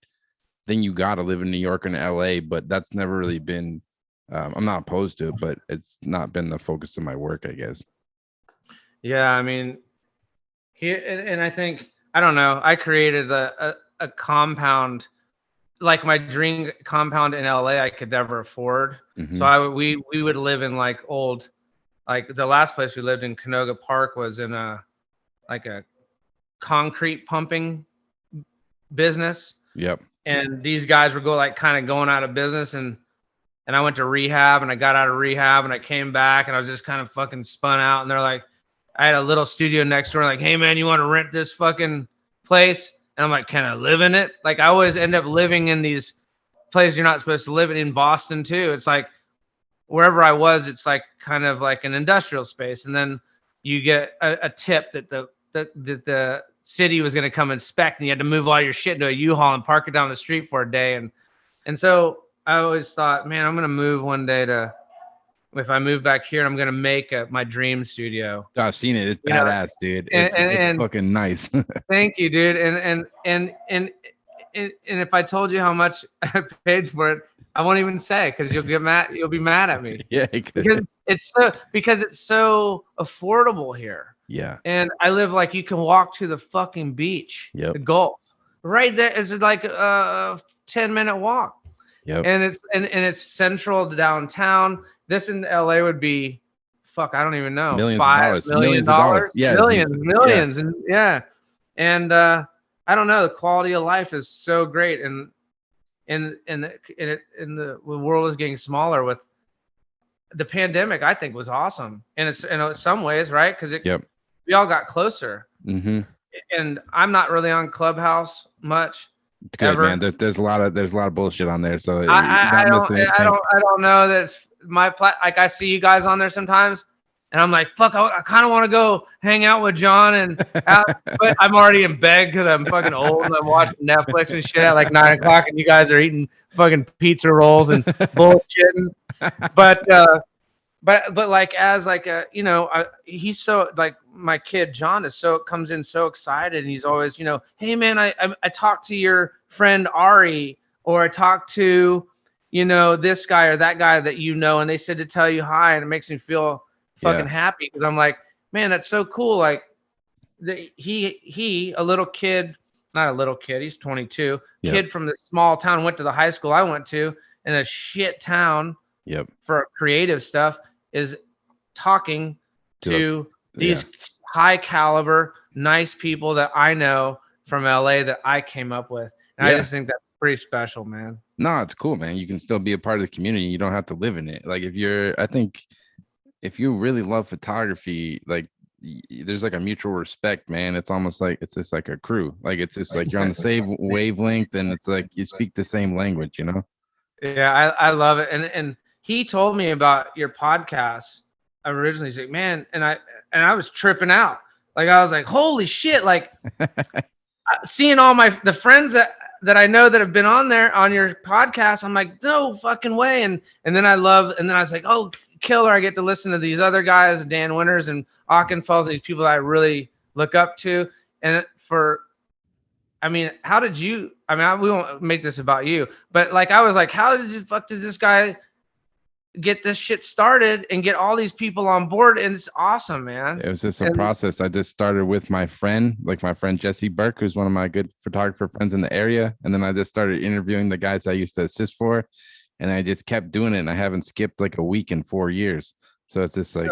then you got to live in New York and LA. But that's never really been. I'm not opposed to it, but it's not been the focus of my work, I guess. Yeah, I mean, and I think, I don't know. I created a compound, like my dream compound in LA. I could never afford. Mm-hmm. So we would live in like the last place we lived in, Canoga Park, was in a concrete pumping business. Yep. And these guys were kind of going out of business, and I went to rehab, and I got out of rehab, and I came back, and I was just kind of fucking spun out. And they're like, I had a little studio next door, like, hey man, you want to rent this fucking place? And I'm like, can I live in it? Like, I always end up living in these places you're not supposed to live in Boston too. It's like wherever I was, it's like kind of like an industrial space. And then you get a tip that the city was going to come inspect, and you had to move all your shit into a U-Haul and park it down the street for a day. And so I always thought, man, I'm going to move one day if I move back here, I'm going to make my dream studio. I've seen it. It's badass, dude. It's fucking nice. Thank you, dude. And if I told you how much I paid for it, I won't even say, because you'll get mad. You'll be mad at me. Yeah, because it's so affordable here. Yeah. And I live like you can walk to the fucking beach, the Gulf, right there. It's like a 10-minute walk. Yep. And it's central to downtown. This in LA would be, I don't even know, millions $5 million. Yeah, millions, and yeah. And I don't know. The quality of life is so great, and the world is getting smaller. With the pandemic, I think was awesome, and it's in some ways, right? Because we all got closer. Mm-hmm. And I'm not really on Clubhouse much. It's good, man. There's a lot of bullshit on there, so I don't know that it's like I see you guys on there sometimes, and I'm like, fuck, I kind of want to go hang out with John, but I'm already in bed because I'm fucking old and I'm watching Netflix and shit at like 9:00, and you guys are eating fucking pizza rolls and bullshitting. But like, as like he's so, like, my kid John comes in so excited, and he's always, hey man, I talked to your friend Ari, or I talked to this guy or that guy that and they said to tell you hi, and it makes me feel fucking happy, because I'm like, man, that's so cool. Like, a little kid, not a little kid, he's 22, kid from the small town, went to the high school I went to in a shit town for creative stuff, is talking to these high caliber, nice people that I know from LA that I came up with. And I just think that's pretty special, man. No, it's cool, man. You can still be a part of the community. You don't have to live in it. Like, I think if you really love photography, like, there's like a mutual respect, man. It's almost like it's just like a crew. Like, it's just like you're on the same wavelength, and it's like you speak the same language, Yeah, I love it. And he told me about your podcast originally. He's like, man, and I was tripping out. Like I was like, holy shit! Like seeing all the friends that I know that have been on there on your podcast, I'm like, no fucking way. And then I was like, oh, killer! I get to listen to these other guys, Dan Winters and Aukenfels, these people that I really look up to. And I mean, how did you? I mean, we won't make this about you, but like, I was like, how did the fuck does this guy get this shit started and get all these people on board? And it's awesome, man. It was just a process. I just started with my friend Jesse Burke, who's one of my good photographer friends in the area, and then I just started interviewing the guys I used to assist for, and I just kept doing it. And I haven't skipped like a week in 4 years. So it's just like,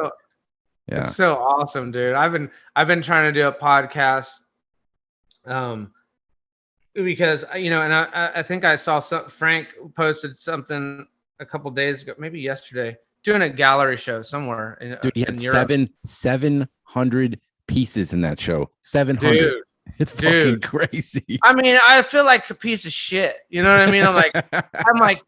yeah, it's so awesome, dude. I've been trying to do a podcast. Because and I think I saw Frank posted something a couple days ago, maybe yesterday, doing a gallery show somewhere in, dude, he had in Europe. 700 pieces in that show. 700. Dude, it's fucking crazy. I mean, I feel like a piece of shit. You know what I mean? I'm like,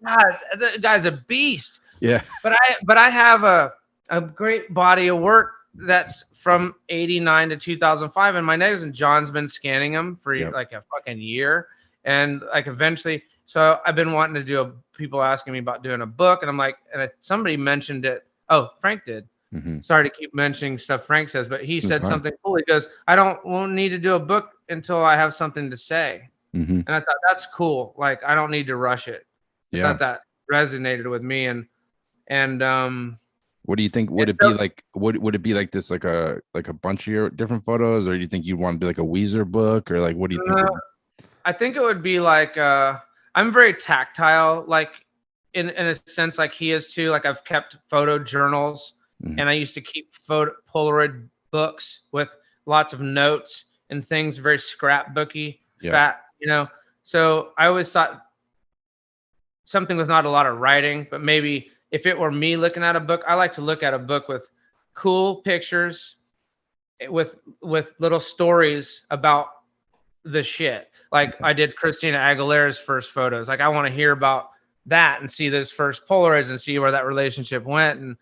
God, that guy's a beast. Yeah. But I have a great body of work that's from 89 to 2005, and my names, and John's been scanning them for like a fucking year, and like eventually, so I've been wanting to do people asking me about doing a book, and I'm like, somebody mentioned it. Oh, Frank did. Mm-hmm. Sorry to keep mentioning stuff Frank says, but he said something cool. He goes, won't need to do a book until I have something to say. Mm-hmm. And I thought, that's cool. Like, I don't need to rush it. I thought that resonated with me. And what do you think? Would it be like? Would it be like this, like a bunch of your different photos, or do you think you want to be like a Weezer book, or like what do you think? I think it would be like I'm very tactile, like in a sense, like he is too. Like I've kept photo journals, and I used to keep Polaroid books with lots of notes and things, very scrapbooky, fat, So I always thought something with not a lot of writing, but maybe. If it were me looking at a book, I like to look at a book with cool pictures, with little stories about the shit. Like I did Christina Aguilera's first photos. Like I want to hear about that and see those first Polaroids and see where that relationship went.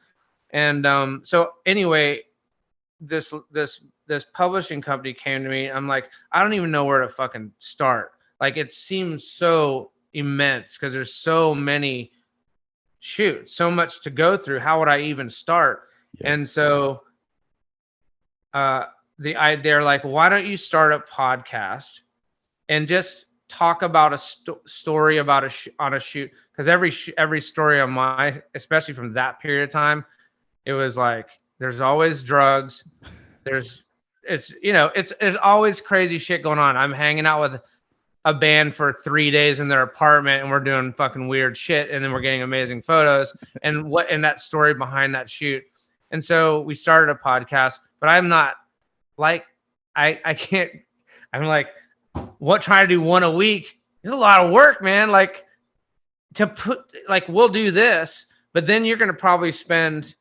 And so anyway, this publishing company came to me. I'm like, I don't even know where to fucking start. Like it seems so immense because there's so many. So much to go through. How would I even start? And so they're like, why don't you start a podcast and just talk about a story about on a shoot? Because every story on especially from that period of time, it was like there's always drugs, there's always crazy shit going on. I'm hanging out with a band for 3 days in their apartment, and we're doing fucking weird shit, and then we're getting amazing photos, and that story behind that shoot. And so we started a podcast, but I'm not like I can't. I'm like, trying to do one a week is a lot of work, man. Like to put, like, we'll do this, but then you're gonna probably spend,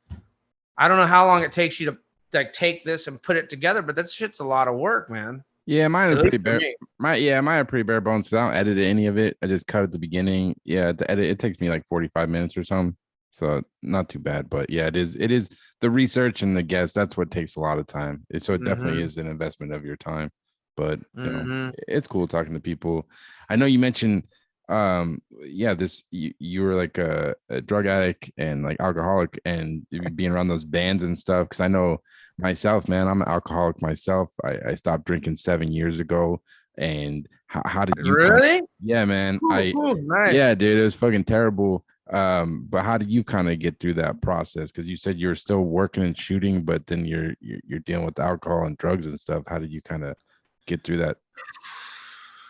I don't know how long it takes you to like take this and put it together, but that shit's a lot of work, man. Yeah, mine are pretty bare. Mine are pretty bare bones. So I don't edit any of it. I just cut at the beginning. Yeah, to edit it takes me like 45 minutes or something. So not too bad. But yeah, it is the research and the guests. That's what takes a lot of time. So it definitely is an investment of your time. But it's cool talking to people. I know you mentioned you were like a drug addict and like alcoholic, and being around those bands and stuff. Because I know myself, man, I'm an alcoholic myself. I stopped drinking 7 years ago. And how did you really? Yeah, man. Cool, nice. Yeah, dude, it was fucking terrible. But how did you kind of get through that process? Because you said you're still working and shooting, but then you're dealing with alcohol and drugs and stuff. How did you kind of get through that?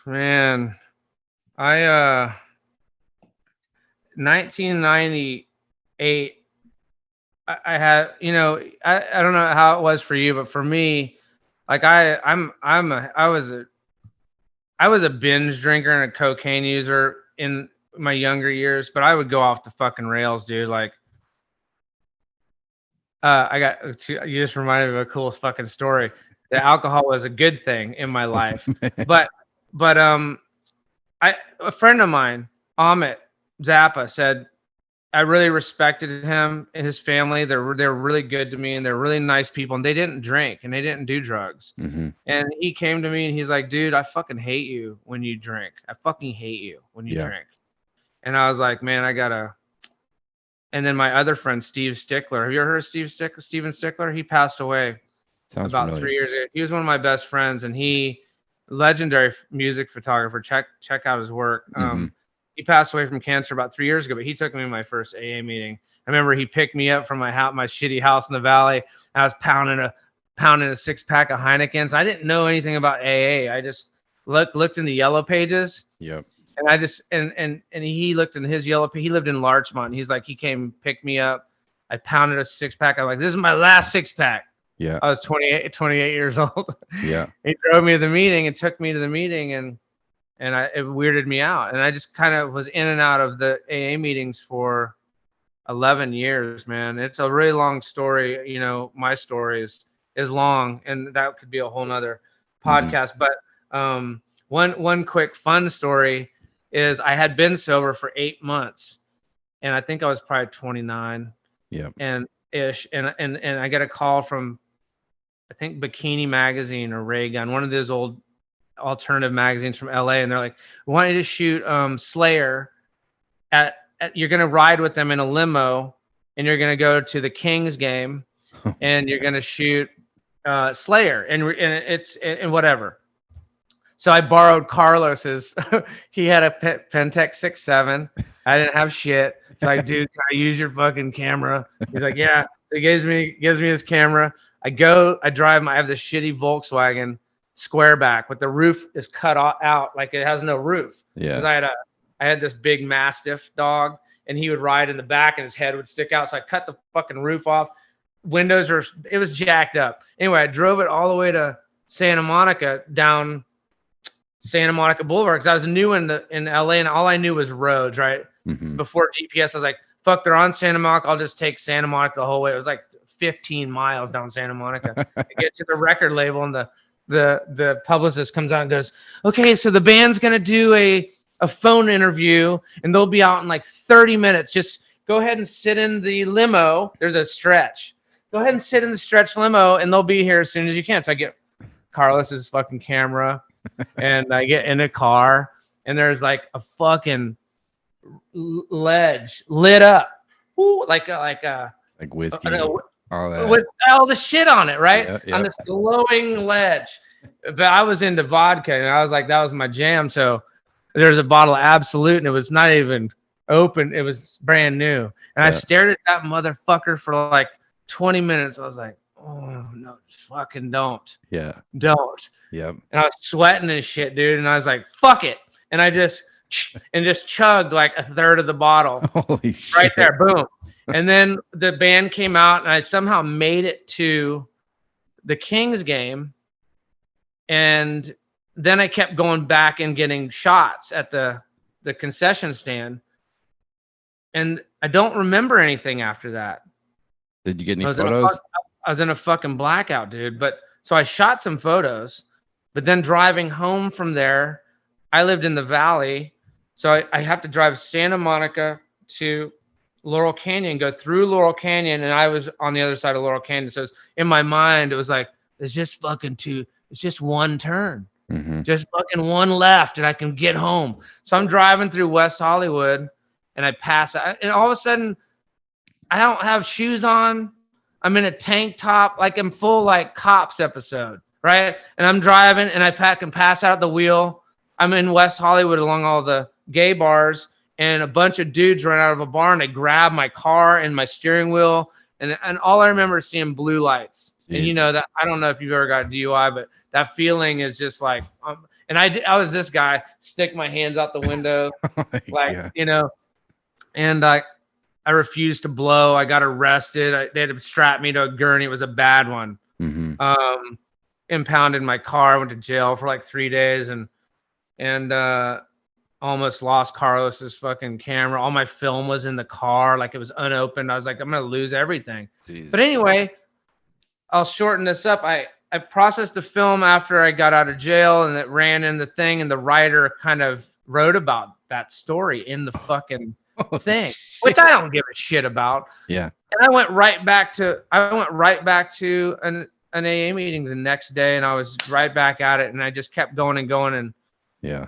Man, 1998, I had, I don't know how it was for you, but for me, like I was a binge drinker and a cocaine user in my younger years, but I would go off the fucking rails, dude. Like, you just reminded me of a cool fucking story. The alcohol was a good thing in my life, but a friend of mine, Amit Zappa, said, I really respected him and his family. They're really good to me, and they're really nice people, and they didn't drink and they didn't do drugs. Mm-hmm. And he came to me and he's like, dude, I fucking hate you when you drink. I fucking hate you when you Yeah. drink. And I was like, man, I gotta. And then my other friend, Steve Stickler. Have you ever heard of Steven Stickler? He passed away Sounds about familiar. 3 years ago. He was one of my best friends, and he, legendary music photographer. Check out his work. Mm-hmm. He passed away from cancer about 3 years ago, but he took me to my first AA meeting. I remember he picked me up from my shitty house in the valley. I was pounding a 6-pack of Heinekens. I didn't know anything about AA. I just looked in the yellow pages. Yep. And I just and he looked in his yellow page. He lived in Larchmont. He's like, he came pick me up. I pounded a 6-pack. I'm like, this is my last 6-pack. Yeah. I was 28 years old. Yeah. He drove me to the meeting and took me to the meeting, and it weirded me out. And I just kind of was in and out of the AA meetings for 11 years, man. It's a really long story. You know, my story is long, and that could be a whole nother podcast. Mm-hmm. But one quick fun story is I had been sober for 8 months, and I think I was probably 29. Yeah. And ish, and I got a call from, I think, Bikini Magazine or Ray Gun, one of those old alternative magazines from LA, and they're like, we want you to shoot Slayer at you're gonna ride with them in a limo, and you're gonna go to the Kings game, and you're gonna shoot Slayer, and it's whatever. So I borrowed Carlos's. He had a Pentax 6.7. I didn't have shit. So I, dude, can I use your fucking camera? He's like, yeah. So he gives me his camera. I have this shitty Volkswagen Squareback, but the roof is cut out, like it has no roof. Yeah. Because I had this big Mastiff dog, and he would ride in the back, and his head would stick out. So I cut the fucking roof off. It was jacked up. Anyway, I drove it all the way to Santa Monica, down Santa Monica Boulevard, because I was new in LA, and all I knew was roads, right? Mm-hmm. Before GPS, I was like, fuck, they're on Santa Monica. I'll just take Santa Monica the whole way. It was like 15 miles down Santa Monica. I get to the record label, and the publicist comes out and goes, okay, so the band's going to do a phone interview, and they'll be out in like 30 minutes. Just go ahead and sit in the limo. There's a stretch. Go ahead and sit in the stretch limo, and they'll be here as soon as you can. So I get Carlos's fucking camera, and I get in a car, and there's like a fucking ledge lit up. Ooh, like whiskey. All that. With all the shit on it, right? Yeah, yeah. On this glowing ledge. But I was into vodka, and I was like, that was my jam. So there's a bottle of Absolute, and it was not even open. It was brand new. And I stared at that motherfucker for like 20 minutes. I was like, oh, no, fucking don't. Yeah. Don't. Yep. And I was sweating and shit, dude. And I was like, fuck it. And I just chugged like a third of the bottle. Holy shit. Right there. Boom. And then the band came out, and I somehow made it to the Kings game. And then I kept going back and getting shots at the concession stand. And I don't remember anything after that. Did you get any photos? I was in a fucking blackout, dude. But so I shot some photos, but then driving home from there, I lived in the valley. So I have to drive Santa Monica to Laurel Canyon, go through Laurel Canyon, and I was on the other side of Laurel Canyon. So in my mind, it was like, it's just one turn. Mm-hmm. Just fucking one left, and I can get home. So I'm driving through West Hollywood, and I pass out, and all of a sudden, I don't have shoes on. I'm in a tank top, like I'm full like Cops episode, right? And I'm driving, and I can pass out the wheel. I'm in West Hollywood along all the gay bars, and a bunch of dudes run out of a bar, and they grab my car and my steering wheel, and all I remember is seeing blue lights. Jesus. And you know that, I don't know if you've ever got a DUI, but that feeling is just like, and I was this guy, stick my hands out the window, you know, and I refused to blow. I got arrested. They had to strap me to a gurney. It was a bad one. Mm-hmm. Impounded my car. Went to jail for like 3 days, and almost lost Carlos's fucking camera. All my film was in the car, like it was unopened. I was like, I'm gonna lose everything. Jeez. But anyway, I'll shorten this up. I processed the film after I got out of jail, and it ran in the thing, and the writer kind of wrote about that story in the fucking thing, which I don't give a shit about. Yeah. And I went right back to an AA meeting the next day, and I was right back at it, and I just kept going and going, and Yeah.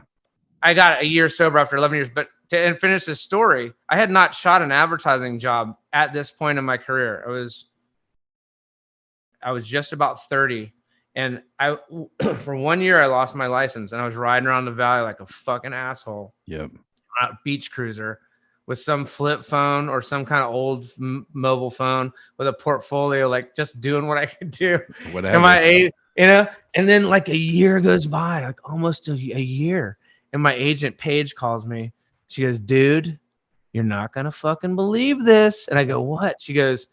I got a year sober after 11 years. But to finish this story, I had not shot an advertising job at this point in my career. I was just about 30, and for 1 year I lost my license, and I was riding around the valley like a fucking asshole. Yep. On a beach cruiser with some flip phone or some kind of old mobile phone with a portfolio, like just doing what I could do. Whatever. And then like a year goes by, like almost a year, and my agent Paige calls me. She goes, "Dude, you're not gonna fucking believe this." And I go, "What?" She goes,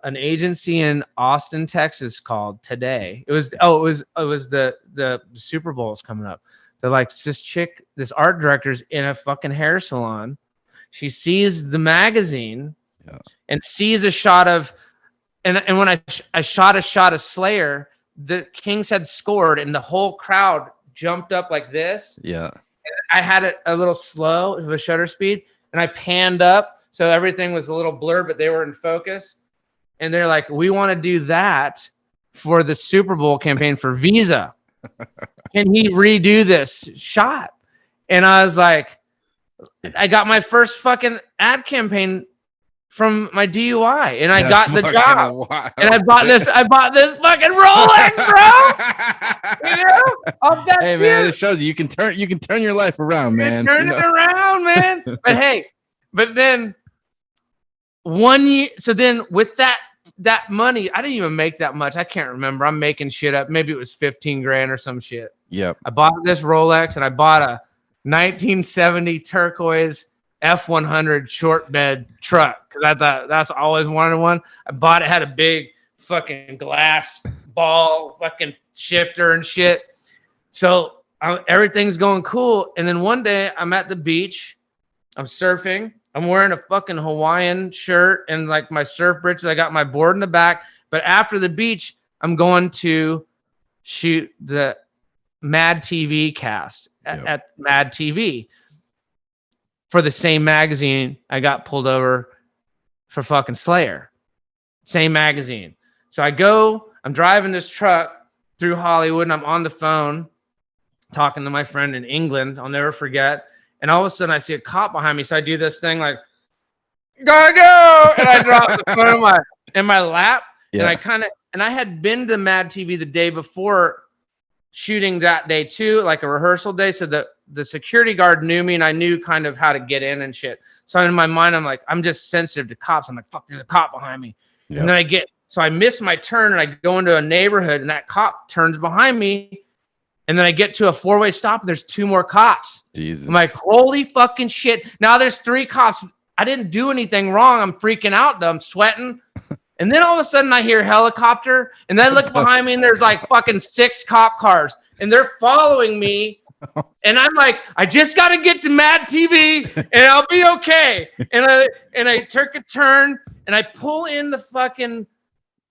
"An agency in Austin, Texas called today. It was the Super Bowl is coming up. They're like, this art director's in a fucking hair salon. She sees the magazine and sees a shot of, and when I shot a shot of Slayer, the Kings had scored, and the whole crowd jumped up like this. Yeah. And I had it a little slow with a shutter speed, and I panned up, so everything was a little blurred, but they were in focus. And they're like, "We want to do that for the Super Bowl campaign for Visa. Can he redo this shot?" And I was like, I got my first fucking ad campaign from my DUI, and I got the job. Wild. And I bought this fucking Rolex, bro. Off that hey, man, it shows you can turn your life around, man. Turn it around, man. But hey, but then 1 year. So then with that money, I didn't even make that much. I can't remember. I'm making shit up. Maybe it was 15 grand or some shit. Yep. I bought this Rolex, and I bought a 1970 turquoise F100 short bed truck because I thought that's always wanted one. I bought it, had a big fucking glass ball fucking shifter and shit. So everything's going cool. And then one day I'm at the beach, I'm surfing. I'm wearing a fucking Hawaiian shirt and like my surf britches. I got my board in the back. But after the beach, I'm going to shoot the Mad TV cast at Mad TV for the same magazine. I got pulled over for fucking Slayer. Same magazine. So I'm driving this truck through Hollywood, and I'm on the phone talking to my friend in England. I'll never forget. And all of a sudden I see a cop behind me. So I do this thing like, "Gotta go." And I drop the phone in my lap. Yeah. And I had been to Mad TV the day before shooting that day too, like a rehearsal day. So the security guard knew me, and I knew kind of how to get in and shit. So in my mind, I'm like, I'm just sensitive to cops. I'm like, fuck, there's a cop behind me. Yep. And then so I miss my turn, and I go into a neighborhood, and that cop turns behind me. And then I get to a 4-way stop, and there's 2 more cops. Jesus. I'm like, holy fucking shit. Now there's 3 cops. I didn't do anything wrong. I'm freaking out, though. I'm sweating. And then all of a sudden I hear helicopter, and then I look behind me, and there's like fucking 6 cop cars, and they're following me. And I'm like, I just got to get to Mad TV, and I'll be okay. And I took a turn, and I pull in the fucking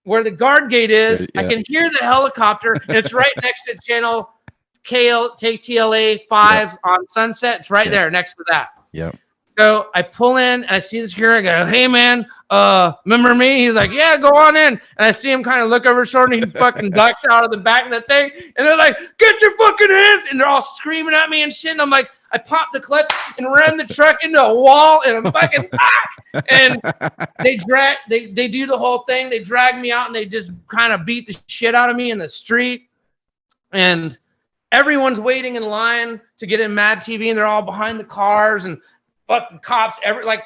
where the guard gate is. Yeah. I can hear the helicopter, and it's right next to channel KTLA 5 on Sunset. It's right there next to that. Yeah. So I pull in, and I see the security. I go, "Hey, man, remember me?" He's like, "Yeah, go on in." And I see him kind of look over his shoulder, and he fucking ducks out of the back of the thing. And they're like, "Get your fucking hands!" And they're all screaming at me and shit. And I'm like, I popped the clutch and ran the truck into a wall, and I'm fucking back. And they do the whole thing. They drag me out, and they just kind of beat the shit out of me in the street. And everyone's waiting in line to get in Mad TV, and they're all behind the cars, and fucking cops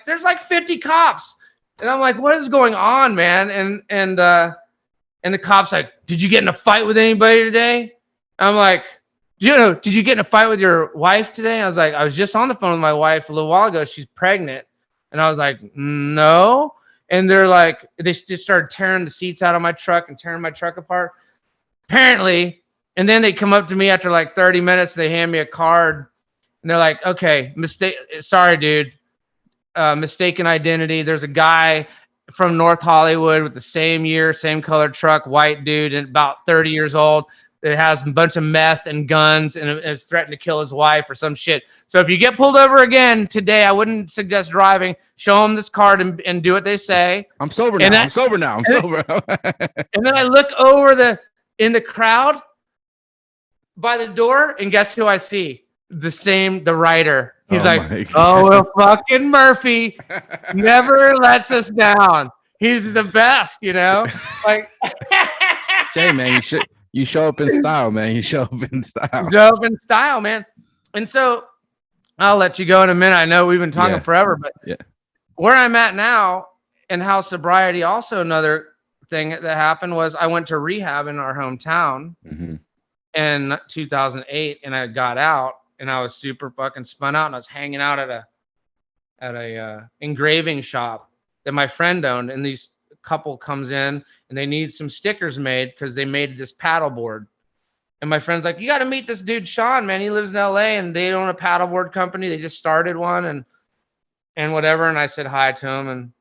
there's like 50 cops. And I'm like, what is going on, man? And the cops like, "Did you get in a fight with anybody today?" I'm like, did you get in a fight with your wife today? I was like, I was just on the phone with my wife a little while ago. She's pregnant. And I was like, no. And they're like, they just started tearing the seats out of my truck and tearing my truck apart. Apparently. And then they come up to me after like 30 minutes. They hand me a card. And they're like, "Okay, sorry, dude. Mistaken identity. There's a guy from North Hollywood with the same year, same color truck, white dude, and about 30 years old. that has a bunch of meth and guns and is threatened to kill his wife or some shit. So if you get pulled over again today, I wouldn't suggest driving. Show them this card and do what they say. I'm sober now. I'm sober now. I'm sober. And then I look over in the crowd by the door, and guess who I see? The writer. He's oh, well, fucking Murphy never lets us down. He's the best, like. Jay, man, you show up in style, man. You show up in style. Show up in style, man. And so I'll let you go in a minute. I know we've been talking forever, but where I'm at now and how sobriety, also another thing that happened was I went to rehab in our hometown in 2008, and I got out. And I was super fucking spun out, and I was hanging out at a engraving shop that my friend owned. And these couple comes in, and they need some stickers made because they made this paddleboard. And my friend's like, "You got to meet this dude, Sean, man. He lives in LA, and they own a paddleboard company. They just started one, and whatever." And I said hi to him, and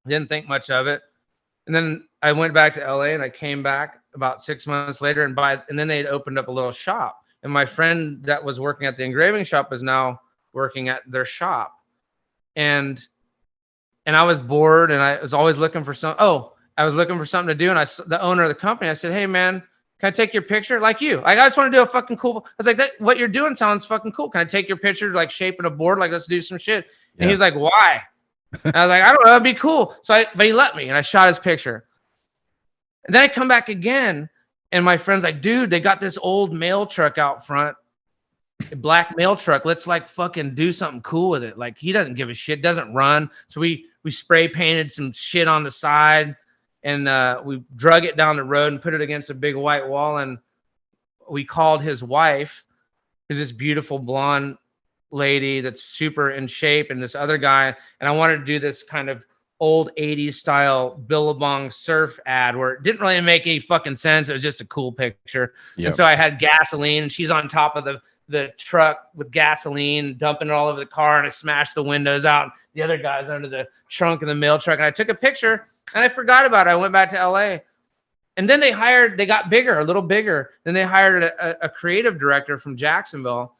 didn't think much of it. And then I went back to LA, and I came back about 6 months later, and then they had opened up a little shop. And my friend that was working at the engraving shop is now working at their shop. And I was bored, and I was always looking for I was looking for something to do. And the owner of the company, I said, "Hey man, can I take your picture?" Like you. Like, I just want to do a fucking cool. I was like, what you're doing sounds fucking cool. Can I take your picture, like shaping a board? Like, let's do some shit. And he's like, "Why?" And I was like, "I don't know, it'd be cool." But he let me, and I shot his picture. And then I come back again. And my friend's like, "Dude, they got this old mail truck out front, a black mail truck. Let's like fucking do something cool with it." Like, he doesn't give a shit, doesn't run. So we spray painted some shit on the side, and we drug it down the road and put it against a big white wall. And we called his wife, who's this beautiful blonde lady that's super in shape, and this other guy. And I wanted to do this kind of old 80s style Billabong surf ad where it didn't really make any fucking sense. It was just a cool picture. Yep. And so I had gasoline, and she's on top of the truck with gasoline, dumping it all over the car, and I smashed the windows out. The other guy's under the trunk of the mail truck, and I took a picture, and I forgot about it. I went back to LA, and then they got bigger, a little bigger. Then they hired a creative director from Jacksonville,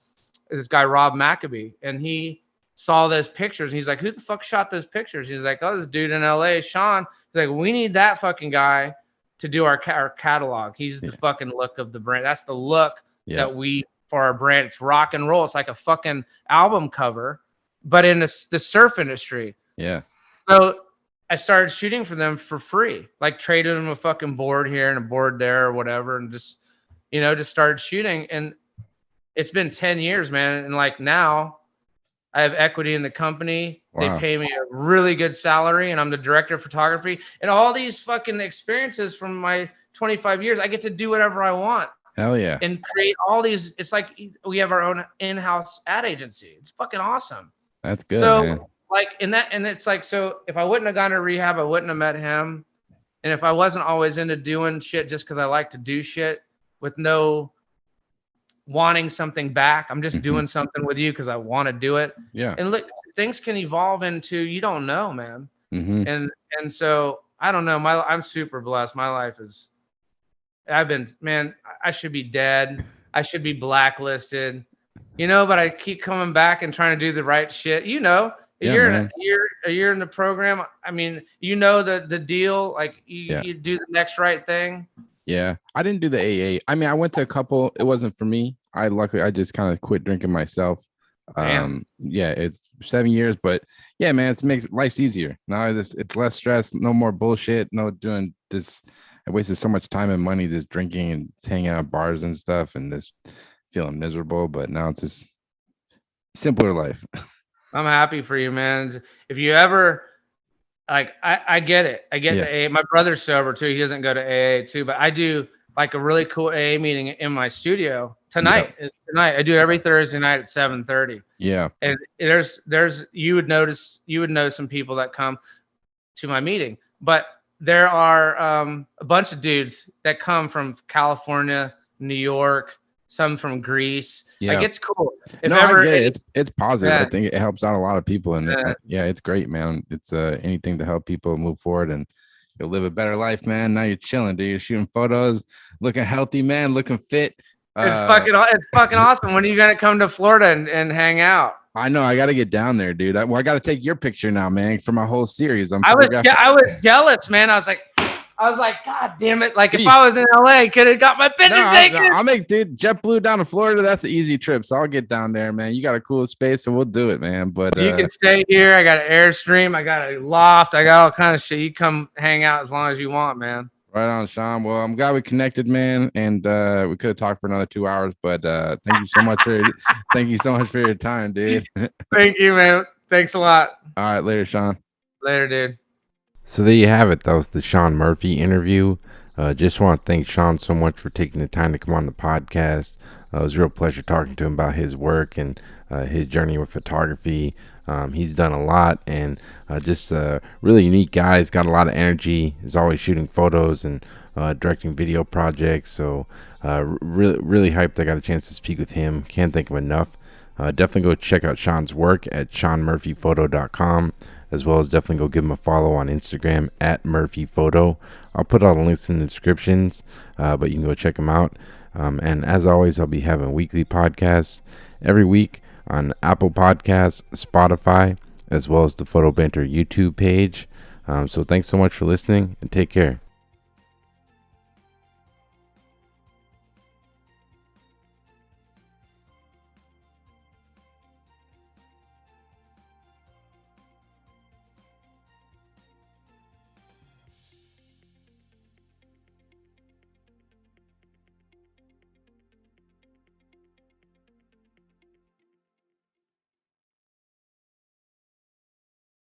this guy, Rob Maccabee, and he saw those pictures, and he's like, "Who the fuck shot those pictures?" He's like, "Oh, this dude in LA, Sean." He's like, "We need that fucking guy to do our catalog. He's the fucking look of the brand. That's the look that we, for our brand. It's rock and roll. It's like a fucking album cover, but in the surf industry." Yeah. So I started shooting for them for free, like trading them a fucking board here and a board there or whatever, and just started shooting. And it's been 10 years, man. And like now, I have equity in the company. Wow. They pay me a really good salary, and I'm the director of photography. And all these fucking experiences from my 25 years, I get to do whatever I want. Hell yeah. And create all these. It's like we have our own in-house ad agency. It's fucking awesome. That's good, so, man. Like, and it's like, so if I wouldn't have gone to rehab, I wouldn't have met him. And if I wasn't always into doing shit just because I like to do shit with no wanting something back, I'm just doing something with you because I want to do it. Yeah. And look, things can evolve into, you don't know, man. And so I don't know. I'm super blessed. My life is, I should be dead. I should be blacklisted, but I keep coming back and trying to do the right shit. A year in the program. I mean, the deal, like you do the next right thing. Yeah, I didn't do the AA. I mean, I went to a couple. It wasn't for me. I just kind of quit drinking myself. Yeah, it's 7 years, but yeah, man, it makes life's easier. Now it's less stress, no more bullshit, no doing this. I wasted so much time and money just drinking and hanging out at bars and stuff, and just feeling miserable. But now it's just simpler life. I'm happy for you, man. If you ever, like, I get it. I get the AA. My brother's sober too. He doesn't go to AA too, but I do like a really cool AA meeting in my studio tonight. Yep. Tonight I do every Thursday night at 7:30. Yeah. And there's you would know some people that come to my meeting, but there are a bunch of dudes that come from California, New York, some from Greece. Yeah. Like, it's cool. I get it. It's positive. Yeah. I think it helps out a lot of people, and it's great, man. It's anything to help people move forward, and You'll live a better life, man. Now you're chilling, dude. You're shooting photos, looking healthy, man, looking fit. It's fucking awesome. When are you gonna come to Florida and hang out? I know I got to get down there, dude. I got to take your picture now, man, for my whole series. I was jealous, man. I was like, God damn it! Like if I was in LA, could have got my picture taken. I'll make, dude. JetBlue down to Florida. That's an easy trip, so I'll get down there, man. You got a cool space, so we'll do it, man. But you can stay here. I got an Airstream. I got a loft. I got all kind of shit. You come hang out as long as you want, man. Right on, Sean. Well, I'm glad we connected, man, and we could have talked for another 2 hours, but thank you so much for your time, dude. Thank you, man. Thanks a lot. All right, later, Sean. Later, dude. So there you have it. That was the Sean Murphy interview. Just want to thank Sean so much for taking the time to come on the podcast. It was a real pleasure talking to him about his work and his journey with photography. He's done a lot and just a really unique guy. He's got a lot of energy. He's always shooting photos and directing video projects. So really hyped I got a chance to speak with him. Can't thank him enough. Definitely go check out Sean's work at SeanMurphyPhoto.com, as well as definitely go give him a follow on Instagram at MurphyPhoto. I'll put all the links in the descriptions, but you can go check him out. And as always, I'll be having weekly podcasts every week on Apple Podcasts, Spotify, as well as the Photo Banter YouTube page. So thanks so much for listening and take care.